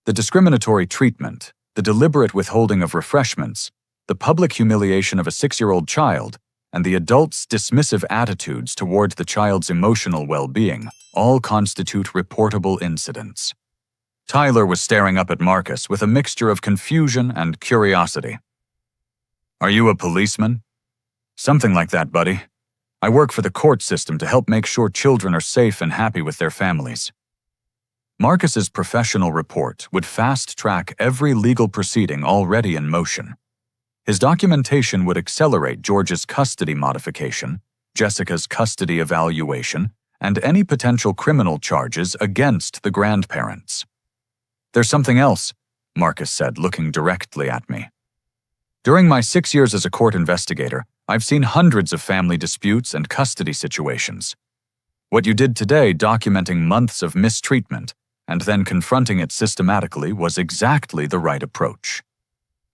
The discriminatory treatment, the deliberate withholding of refreshments, the public humiliation of a 6-year-old child, and the adult's dismissive attitudes toward the child's emotional well-being all constitute reportable incidents." Tyler was staring up at Marcus with a mixture of confusion and curiosity. "Are you a policeman?" "Something like that, buddy. I work for the court system to help make sure children are safe and happy with their families." Marcus's professional report would fast-track every legal proceeding already in motion. His documentation would accelerate George's custody modification, Jessica's custody evaluation, and any potential criminal charges against the grandparents. There's something else, Marcus said, looking directly at me. During my 6 years as a court investigator, I've seen hundreds of family disputes and custody situations. What you did today, documenting months of mistreatment and then confronting it systematically, was exactly the right approach.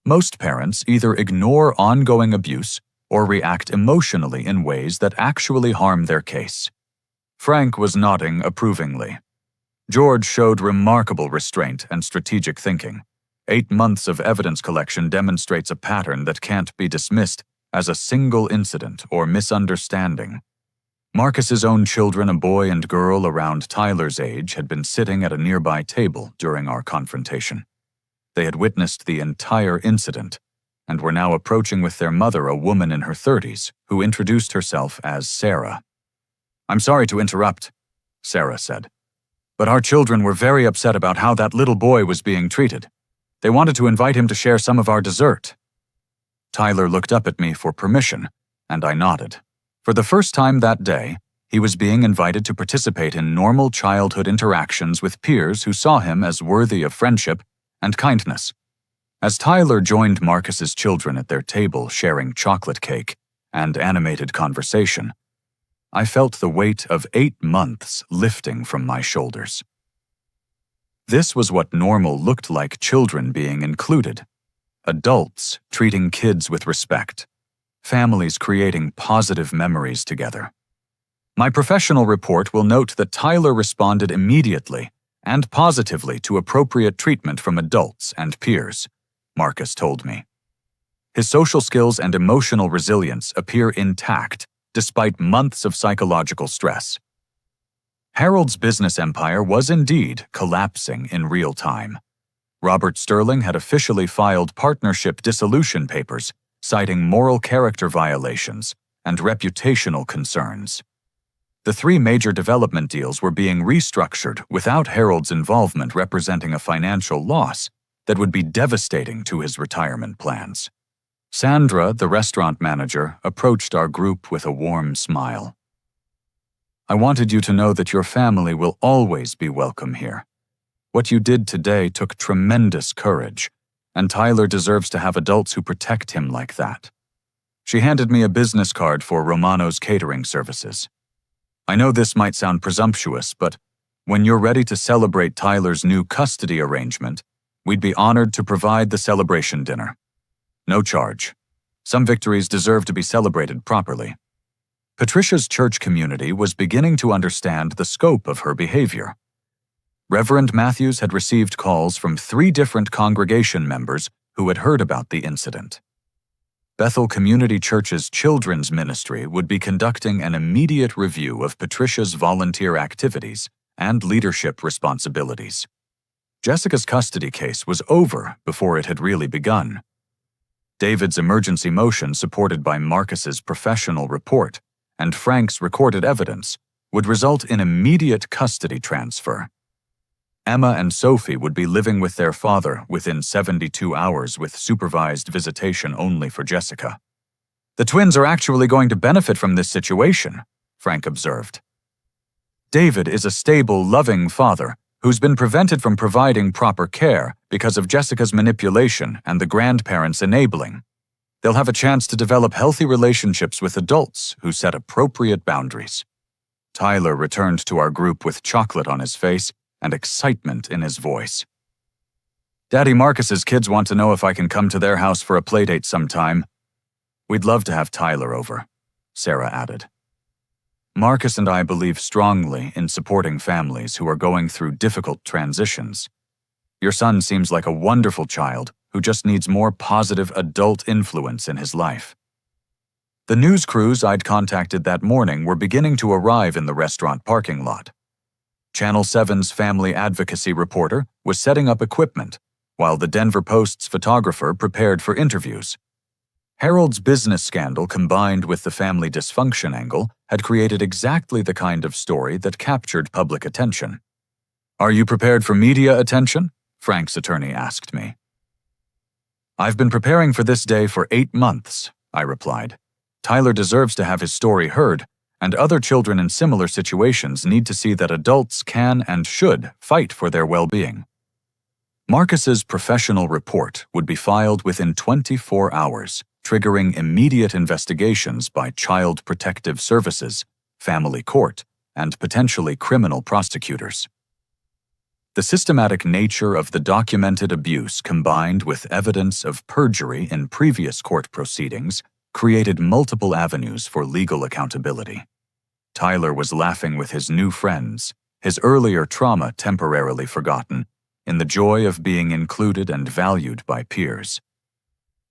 Most parents either ignore ongoing abuse or react emotionally in ways that actually harm their case. Frank was nodding approvingly. George showed remarkable restraint and strategic thinking. 8 months of evidence collection demonstrates a pattern that can't be dismissed as a single incident or misunderstanding. Marcus's own children, a boy and girl around Tyler's age, had been sitting at a nearby table during our confrontation. They had witnessed the entire incident and were now approaching with their mother, a woman in her 30s, who introduced herself as Sarah. "I'm sorry to interrupt," Sarah said, "but our children were very upset about how that little boy was being treated. They wanted to invite him to share some of our dessert." Tyler looked up at me for permission, and I nodded. For the first time that day, he was being invited to participate in normal childhood interactions with peers who saw him as worthy of friendship and kindness. As Tyler joined Marcus's children at their table sharing chocolate cake and animated conversation, I felt the weight of 8 months lifting from my shoulders. This was what normal looked like: children being included, adults treating kids with respect, families creating positive memories together. My professional report will note that Tyler responded immediately and positively to appropriate treatment from adults and peers, Marcus told me. His social skills and emotional resilience appear intact despite months of psychological stress. Harold's business empire was indeed collapsing in real time. Robert Sterling had officially filed partnership dissolution papers, citing moral character violations and reputational concerns. The 3 major development deals were being restructured without Harold's involvement, representing a financial loss that would be devastating to his retirement plans. Sandra, the restaurant manager, approached our group with a warm smile. "I wanted you to know that your family will always be welcome here. What you did today took tremendous courage, and Tyler deserves to have adults who protect him like that." She handed me a business card for Romano's catering services. "I know this might sound presumptuous, but when you're ready to celebrate Tyler's new custody arrangement, we'd be honored to provide the celebration dinner. No charge. Some victories deserve to be celebrated properly." Patricia's church community was beginning to understand the scope of her behavior. Reverend Matthews had received calls from 3 different congregation members who had heard about the incident. Bethel Community Church's children's ministry would be conducting an immediate review of Patricia's volunteer activities and leadership responsibilities. Jessica's custody case was over before it had really begun. David's emergency motion, supported by Marcus's professional report and Frank's recorded evidence, would result in immediate custody transfer. Emma and Sophie would be living with their father within 72 hours with supervised visitation only for Jessica. "The twins are actually going to benefit from this situation," Frank observed. "David is a stable, loving father who's been prevented from providing proper care because of Jessica's manipulation and the grandparents' enabling. They'll have a chance to develop healthy relationships with adults who set appropriate boundaries." Tyler returned to our group with chocolate on his face and excitement in his voice. "Daddy Marcus's kids want to know if I can come to their house for a playdate sometime." "We'd love to have Tyler over," Sarah added. "Marcus and I believe strongly in supporting families who are going through difficult transitions. Your son seems like a wonderful child who just needs more positive adult influence in his life." The news crews I'd contacted that morning were beginning to arrive in the restaurant parking lot. Channel 7's family advocacy reporter was setting up equipment, while the Denver Post's photographer prepared for interviews. Harold's business scandal, combined with the family dysfunction angle, had created exactly the kind of story that captured public attention. "Are you prepared for media attention?" Frank's attorney asked me. "I've been preparing for this day for 8 months, I replied. "Tyler deserves to have his story heard, and other children in similar situations need to see that adults can and should fight for their well-being." Marcus's professional report would be filed within 24 hours, triggering immediate investigations by Child Protective Services, family court, and potentially criminal prosecutors. The systematic nature of the documented abuse combined with evidence of perjury in previous court proceedings created multiple avenues for legal accountability. Tyler was laughing with his new friends, his earlier trauma temporarily forgotten, in the joy of being included and valued by peers.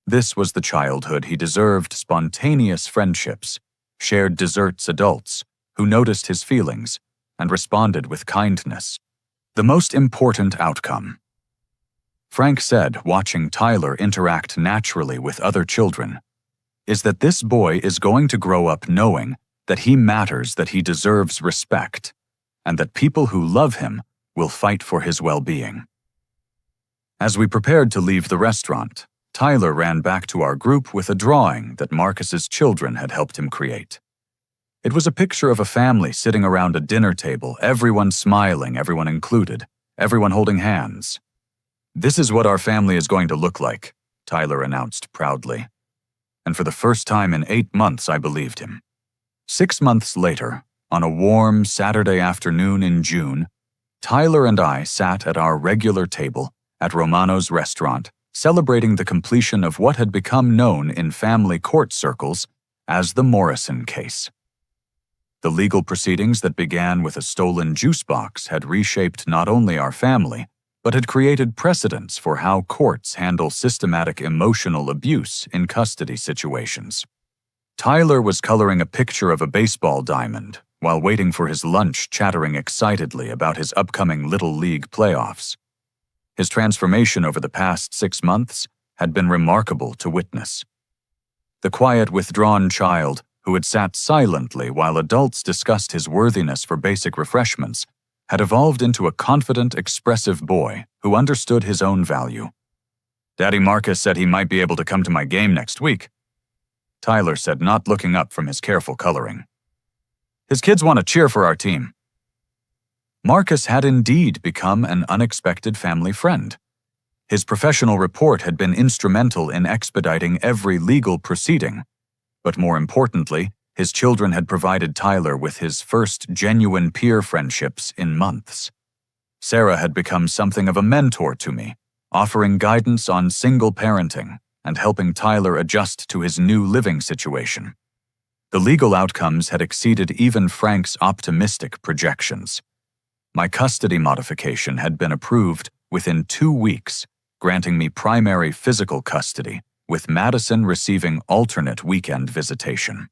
This was the childhood he deserved: spontaneous friendships, shared desserts adults who noticed his feelings and responded with kindness. The most important outcome. Frank said, watching Tyler interact naturally with other children, is that this boy is going to grow up knowing that he matters, that he deserves respect, and that people who love him will fight for his well-being. As we prepared to leave the restaurant, Tyler ran back to our group with a drawing that Marcus's children had helped him create. It was a picture of a family sitting around a dinner table, everyone smiling, everyone included, everyone holding hands. "This is what our family is going to look like," Tyler announced proudly. And for the first time in 8 months, I believed him. 6 months later, on a warm Saturday afternoon in June, Tyler and I sat at our regular table at Romano's restaurant, celebrating the completion of what had become known in family court circles as the Morrison case. The legal proceedings that began with a stolen juice box had reshaped not only our family, but had created precedents for how courts handle systematic emotional abuse in custody situations. Tyler was coloring a picture of a baseball diamond while waiting for his lunch, chattering excitedly about his upcoming Little League playoffs. His transformation over the past 6 months had been remarkable to witness. The quiet, withdrawn child who had sat silently while adults discussed his worthiness for basic refreshments had evolved into a confident, expressive boy who understood his own value. "Daddy Marcus said he might be able to come to my game next week," Tyler said, not looking up from his careful coloring. "His kids want to cheer for our team." Marcus had indeed become an unexpected family friend. His professional report had been instrumental in expediting every legal proceeding, but more importantly, his children had provided Tyler with his first genuine peer friendships in months. Sarah had become something of a mentor to me, offering guidance on single parenting and helping Tyler adjust to his new living situation. The legal outcomes had exceeded even Frank's optimistic projections. My custody modification had been approved within 2 weeks, granting me primary physical custody, with Madison receiving alternate weekend visitation.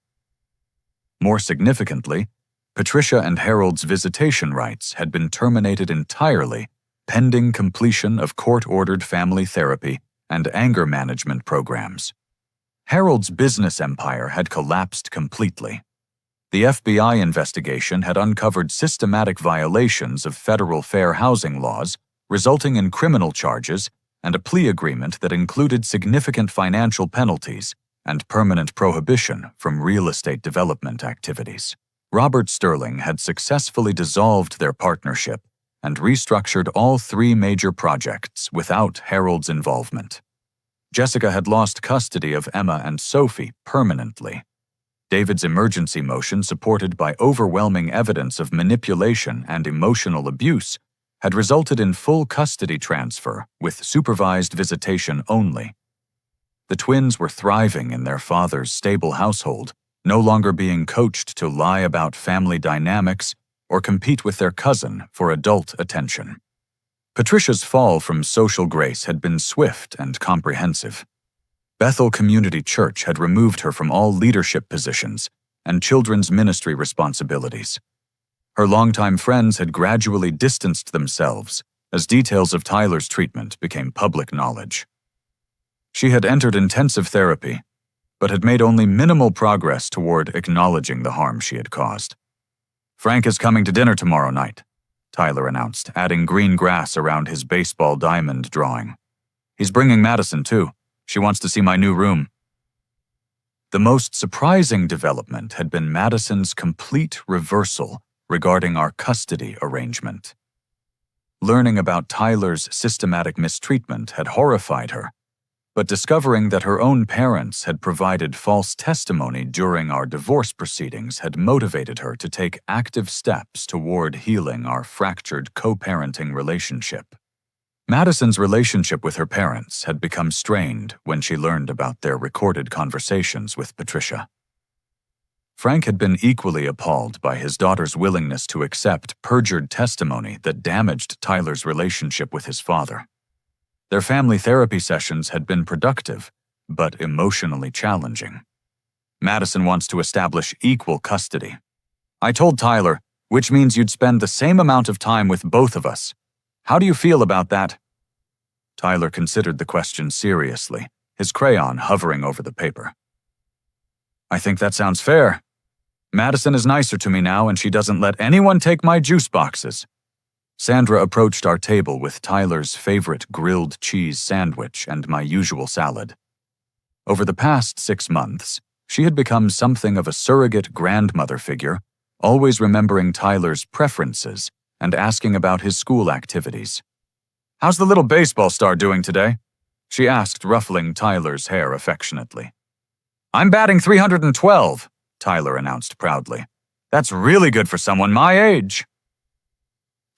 More significantly, Patricia and Harold's visitation rights had been terminated entirely, pending completion of court-ordered family therapy and anger management programs. Harold's business empire had collapsed completely. The FBI investigation had uncovered systematic violations of federal fair housing laws, resulting in criminal charges and a plea agreement that included significant financial penalties and permanent prohibition from real estate development activities. Robert Sterling had successfully dissolved their partnership and restructured all 3 major projects without Harold's involvement. Jessica had lost custody of Emma and Sophie permanently. David's emergency motion, supported by overwhelming evidence of manipulation and emotional abuse, had resulted in full custody transfer with supervised visitation only. The twins were thriving in their father's stable household, no longer being coached to lie about family dynamics or compete with their cousin for adult attention. Patricia's fall from social grace had been swift and comprehensive. Bethel Community Church had removed her from all leadership positions and children's ministry responsibilities. Her longtime friends had gradually distanced themselves as details of Tyler's treatment became public knowledge. She had entered intensive therapy, but had made only minimal progress toward acknowledging the harm she had caused. "Frank is coming to dinner tomorrow night," Tyler announced, adding green grass around his baseball diamond drawing. "He's bringing Madison, too. She wants to see my new room." The most surprising development had been Madison's complete reversal regarding our custody arrangement. Learning about Tyler's systematic mistreatment had horrified her, but discovering that her own parents had provided false testimony during our divorce proceedings had motivated her to take active steps toward healing our fractured co-parenting relationship. Madison's relationship with her parents had become strained when she learned about their recorded conversations with Patricia. Frank had been equally appalled by his daughter's willingness to accept perjured testimony that damaged Tyler's relationship with his father. Their family therapy sessions had been productive, but emotionally challenging. Madison wants to establish equal custody. I told Tyler, which means you'd spend the same amount of time with both of us. How do you feel about that? Tyler considered the question seriously, his crayon hovering over the paper. I think that sounds fair. Madison is nicer to me now, and she doesn't let anyone take my juice boxes. Sandra approached our table with Tyler's favorite grilled cheese sandwich and my usual salad. Over the past 6 months, she had become something of a surrogate grandmother figure, always remembering Tyler's preferences and asking about his school activities. How's the little baseball star doing today? She asked, ruffling Tyler's hair affectionately. I'm batting 312, Tyler announced proudly. That's really good for someone my age.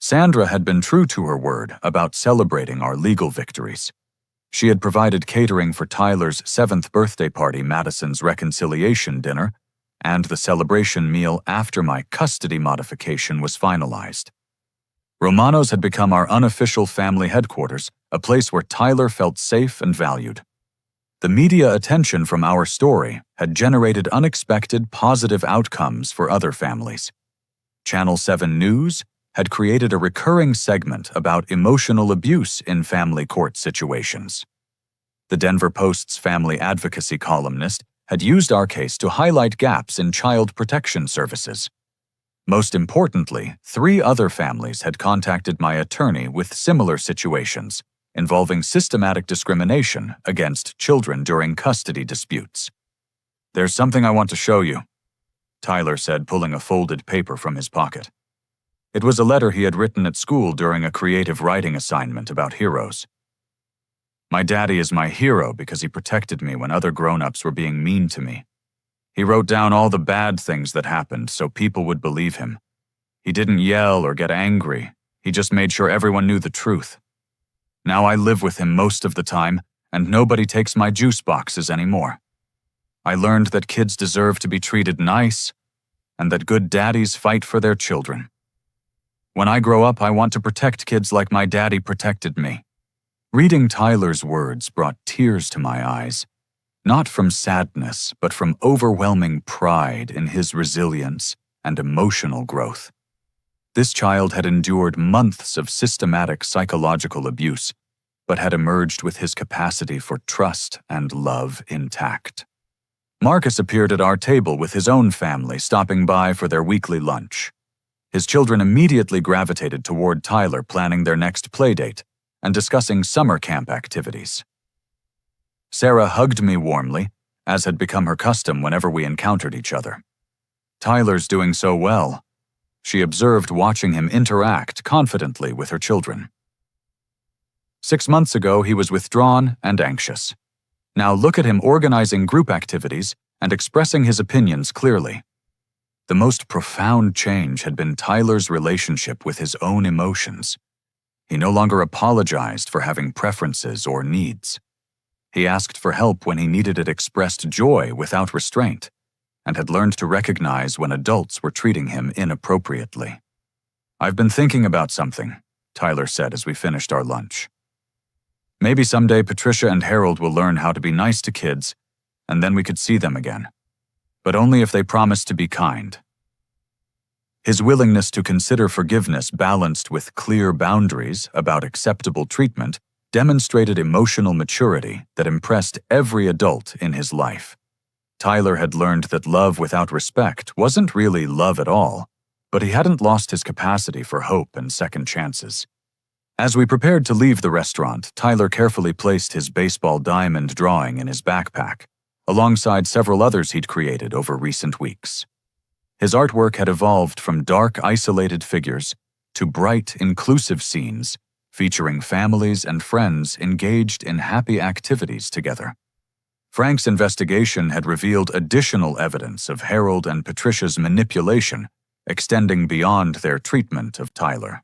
Sandra had been true to her word about celebrating our legal victories. She had provided catering for Tyler's 7th birthday party, Madison's reconciliation dinner, and the celebration meal after my custody modification was finalized. Romano's had become our unofficial family headquarters, a place where Tyler felt safe and valued. The media attention from our story had generated unexpected positive outcomes for other families. Channel 7 News had created a recurring segment about emotional abuse in family court situations. The Denver Post's family advocacy columnist had used our case to highlight gaps in child protection services. Most importantly, 3 other families had contacted my attorney with similar situations, involving systematic discrimination against children during custody disputes. There's something I want to show you, Tyler said, pulling a folded paper from his pocket. It was a letter he had written at school during a creative writing assignment about heroes. My daddy is my hero because he protected me when other grown-ups were being mean to me. He wrote down all the bad things that happened so people would believe him. He didn't yell or get angry. He just made sure everyone knew the truth. Now I live with him most of the time, and nobody takes my juice boxes anymore. I learned that kids deserve to be treated nice, and that good daddies fight for their children. When I grow up, I want to protect kids like my daddy protected me. Reading Tyler's words brought tears to my eyes, not from sadness, but from overwhelming pride in his resilience and emotional growth. This child had endured months of systematic psychological abuse, but had emerged with his capacity for trust and love intact. Marcus appeared at our table with his own family, stopping by for their weekly lunch. His children immediately gravitated toward Tyler, planning their next playdate and discussing summer camp activities. Sarah hugged me warmly, as had become her custom whenever we encountered each other. Tyler's doing so well, she observed, watching him interact confidently with her children. 6 months ago, he was withdrawn and anxious. Now look at him organizing group activities and expressing his opinions clearly. The most profound change had been Tyler's relationship with his own emotions. He no longer apologized for having preferences or needs. He asked for help when he needed it, expressed joy without restraint, and had learned to recognize when adults were treating him inappropriately. I've been thinking about something, Tyler said as we finished our lunch. Maybe someday Patricia and Harold will learn how to be nice to kids, and then we could see them again. But only if they promise to be kind. His willingness to consider forgiveness balanced with clear boundaries about acceptable treatment demonstrated emotional maturity that impressed every adult in his life. Tyler had learned that love without respect wasn't really love at all, but he hadn't lost his capacity for hope and second chances. As we prepared to leave the restaurant, Tyler carefully placed his baseball diamond drawing in his backpack, alongside several others he'd created over recent weeks. His artwork had evolved from dark, isolated figures to bright, inclusive scenes featuring families and friends engaged in happy activities together. Frank's investigation had revealed additional evidence of Harold and Patricia's manipulation, extending beyond their treatment of Tyler.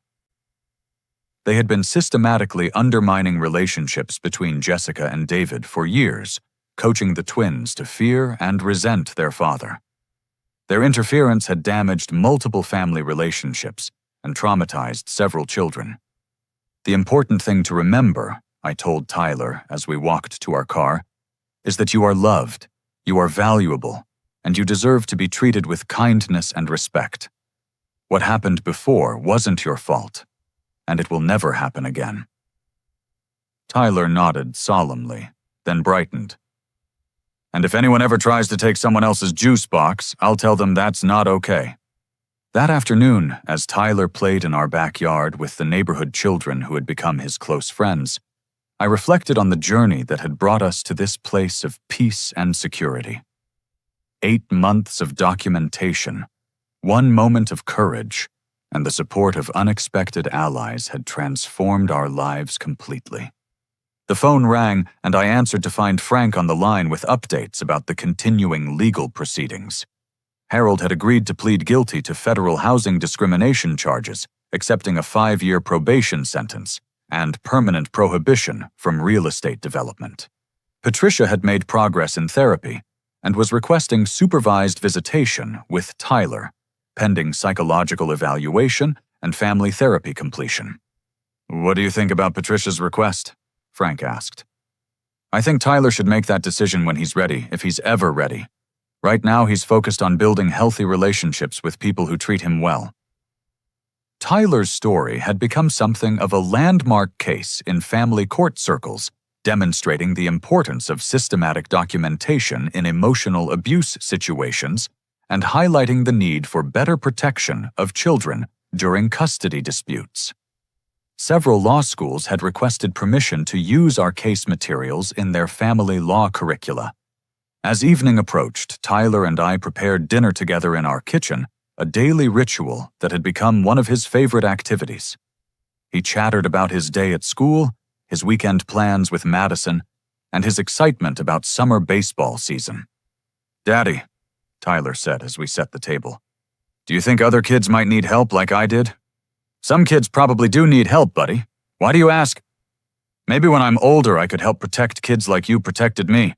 They had been systematically undermining relationships between Jessica and David for years, coaching the twins to fear and resent their father. Their interference had damaged multiple family relationships and traumatized several children. The important thing to remember, I told Tyler as we walked to our car, is that you are loved, you are valuable, and you deserve to be treated with kindness and respect. What happened before wasn't your fault, and it will never happen again. Tyler nodded solemnly, then brightened. And if anyone ever tries to take someone else's juice box, I'll tell them that's not okay. That afternoon, as Tyler played in our backyard with the neighborhood children who had become his close friends, I reflected on the journey that had brought us to this place of peace and security. 8 months of documentation, 1 moment of courage, and the support of unexpected allies had transformed our lives completely. The phone rang, and I answered to find Frank on the line with updates about the continuing legal proceedings. Harold had agreed to plead guilty to federal housing discrimination charges, accepting a 5-year probation sentence and permanent prohibition from real estate development. Patricia had made progress in therapy and was requesting supervised visitation with Tyler, pending psychological evaluation and family therapy completion. "What do you think about Patricia's request?" Frank asked. "I think Tyler should make that decision when he's ready, if he's ever ready. Right now, he's focused on building healthy relationships with people who treat him well." Tyler's story had become something of a landmark case in family court circles, demonstrating the importance of systematic documentation in emotional abuse situations and highlighting the need for better protection of children during custody disputes. Several law schools had requested permission to use our case materials in their family law curricula. As evening approached, Tyler and I prepared dinner together in our kitchen, a daily ritual that had become one of his favorite activities. He chattered about his day at school, his weekend plans with Madison, and his excitement about summer baseball season. "Daddy," Tyler said as we set the table, "do you think other kids might need help like I did?" "Some kids probably do need help, buddy. Why do you ask?" "Maybe when I'm older I could help protect kids like you protected me.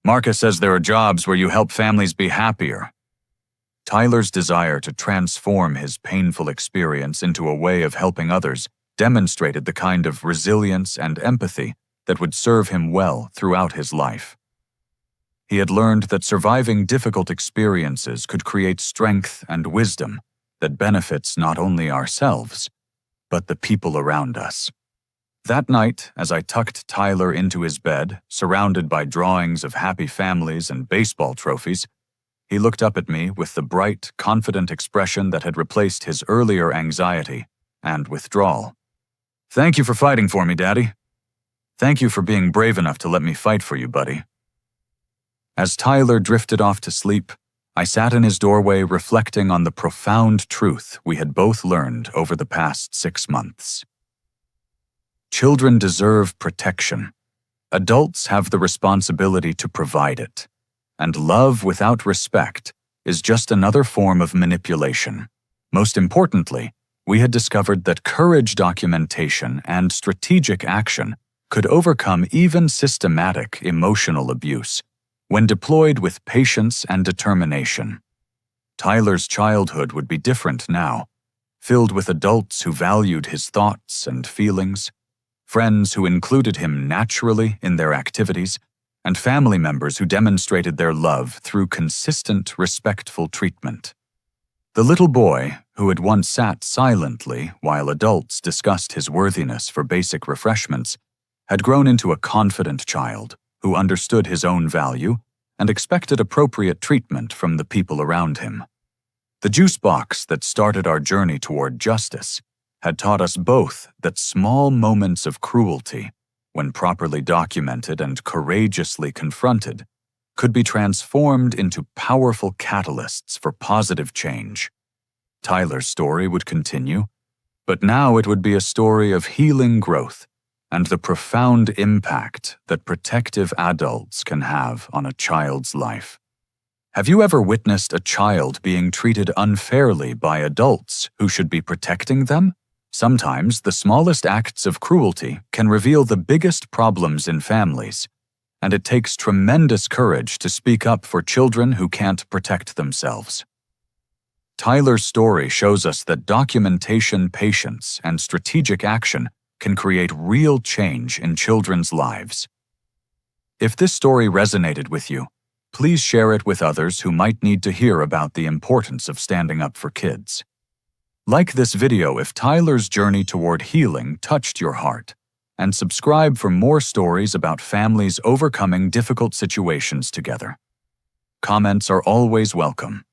Marcus says there are jobs where you help families be happier." Tyler's desire to transform his painful experience into a way of helping others demonstrated the kind of resilience and empathy that would serve him well throughout his life. He had learned that surviving difficult experiences could create strength and wisdom that benefits not only ourselves, but the people around us. That night, as I tucked Tyler into his bed, surrounded by drawings of happy families and baseball trophies, he looked up at me with the bright, confident expression that had replaced his earlier anxiety and withdrawal. "Thank you for fighting for me, Daddy. Thank you for being brave enough to let me fight for you, buddy." As Tyler drifted off to sleep, I sat in his doorway reflecting on the profound truth we had both learned over the past 6 months. Children deserve protection. Adults have the responsibility to provide it. And love without respect is just another form of manipulation. Most importantly, we had discovered that courage documentation and strategic action could overcome even systematic emotional abuse when deployed with patience and determination. Tyler's childhood would be different now, filled with adults who valued his thoughts and feelings, friends who included him naturally in their activities, and family members who demonstrated their love through consistent, respectful treatment. The little boy, who had once sat silently while adults discussed his worthiness for basic refreshments, had grown into a confident child who understood his own value and expected appropriate treatment from the people around him. The juice box that started our journey toward justice had taught us both that small moments of cruelty, when properly documented and courageously confronted, could be transformed into powerful catalysts for positive change. Tyler's story would continue, But now it would be a story of healing growth and the profound impact that protective adults can have on a child's life. Have you ever witnessed a child being treated unfairly by adults who should be protecting them? Sometimes the smallest acts of cruelty can reveal the biggest problems in families, and it takes tremendous courage to speak up for children who can't protect themselves. Tyler's story shows us that documentation, patience, and strategic action can create real change in children's lives. If this story resonated with you, please share it with others who might need to hear about the importance of standing up for kids. Like this video if Tyler's journey toward healing touched your heart, and subscribe for more stories about families overcoming difficult situations together. Comments are always welcome.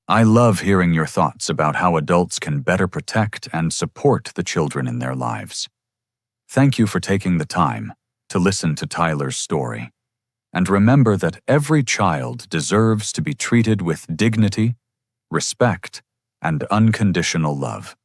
I love hearing your thoughts about how adults can better protect and support the children in their lives. Thank you for taking the time to listen to Tyler's story. And remember that every child deserves to be treated with dignity, respect, and unconditional love.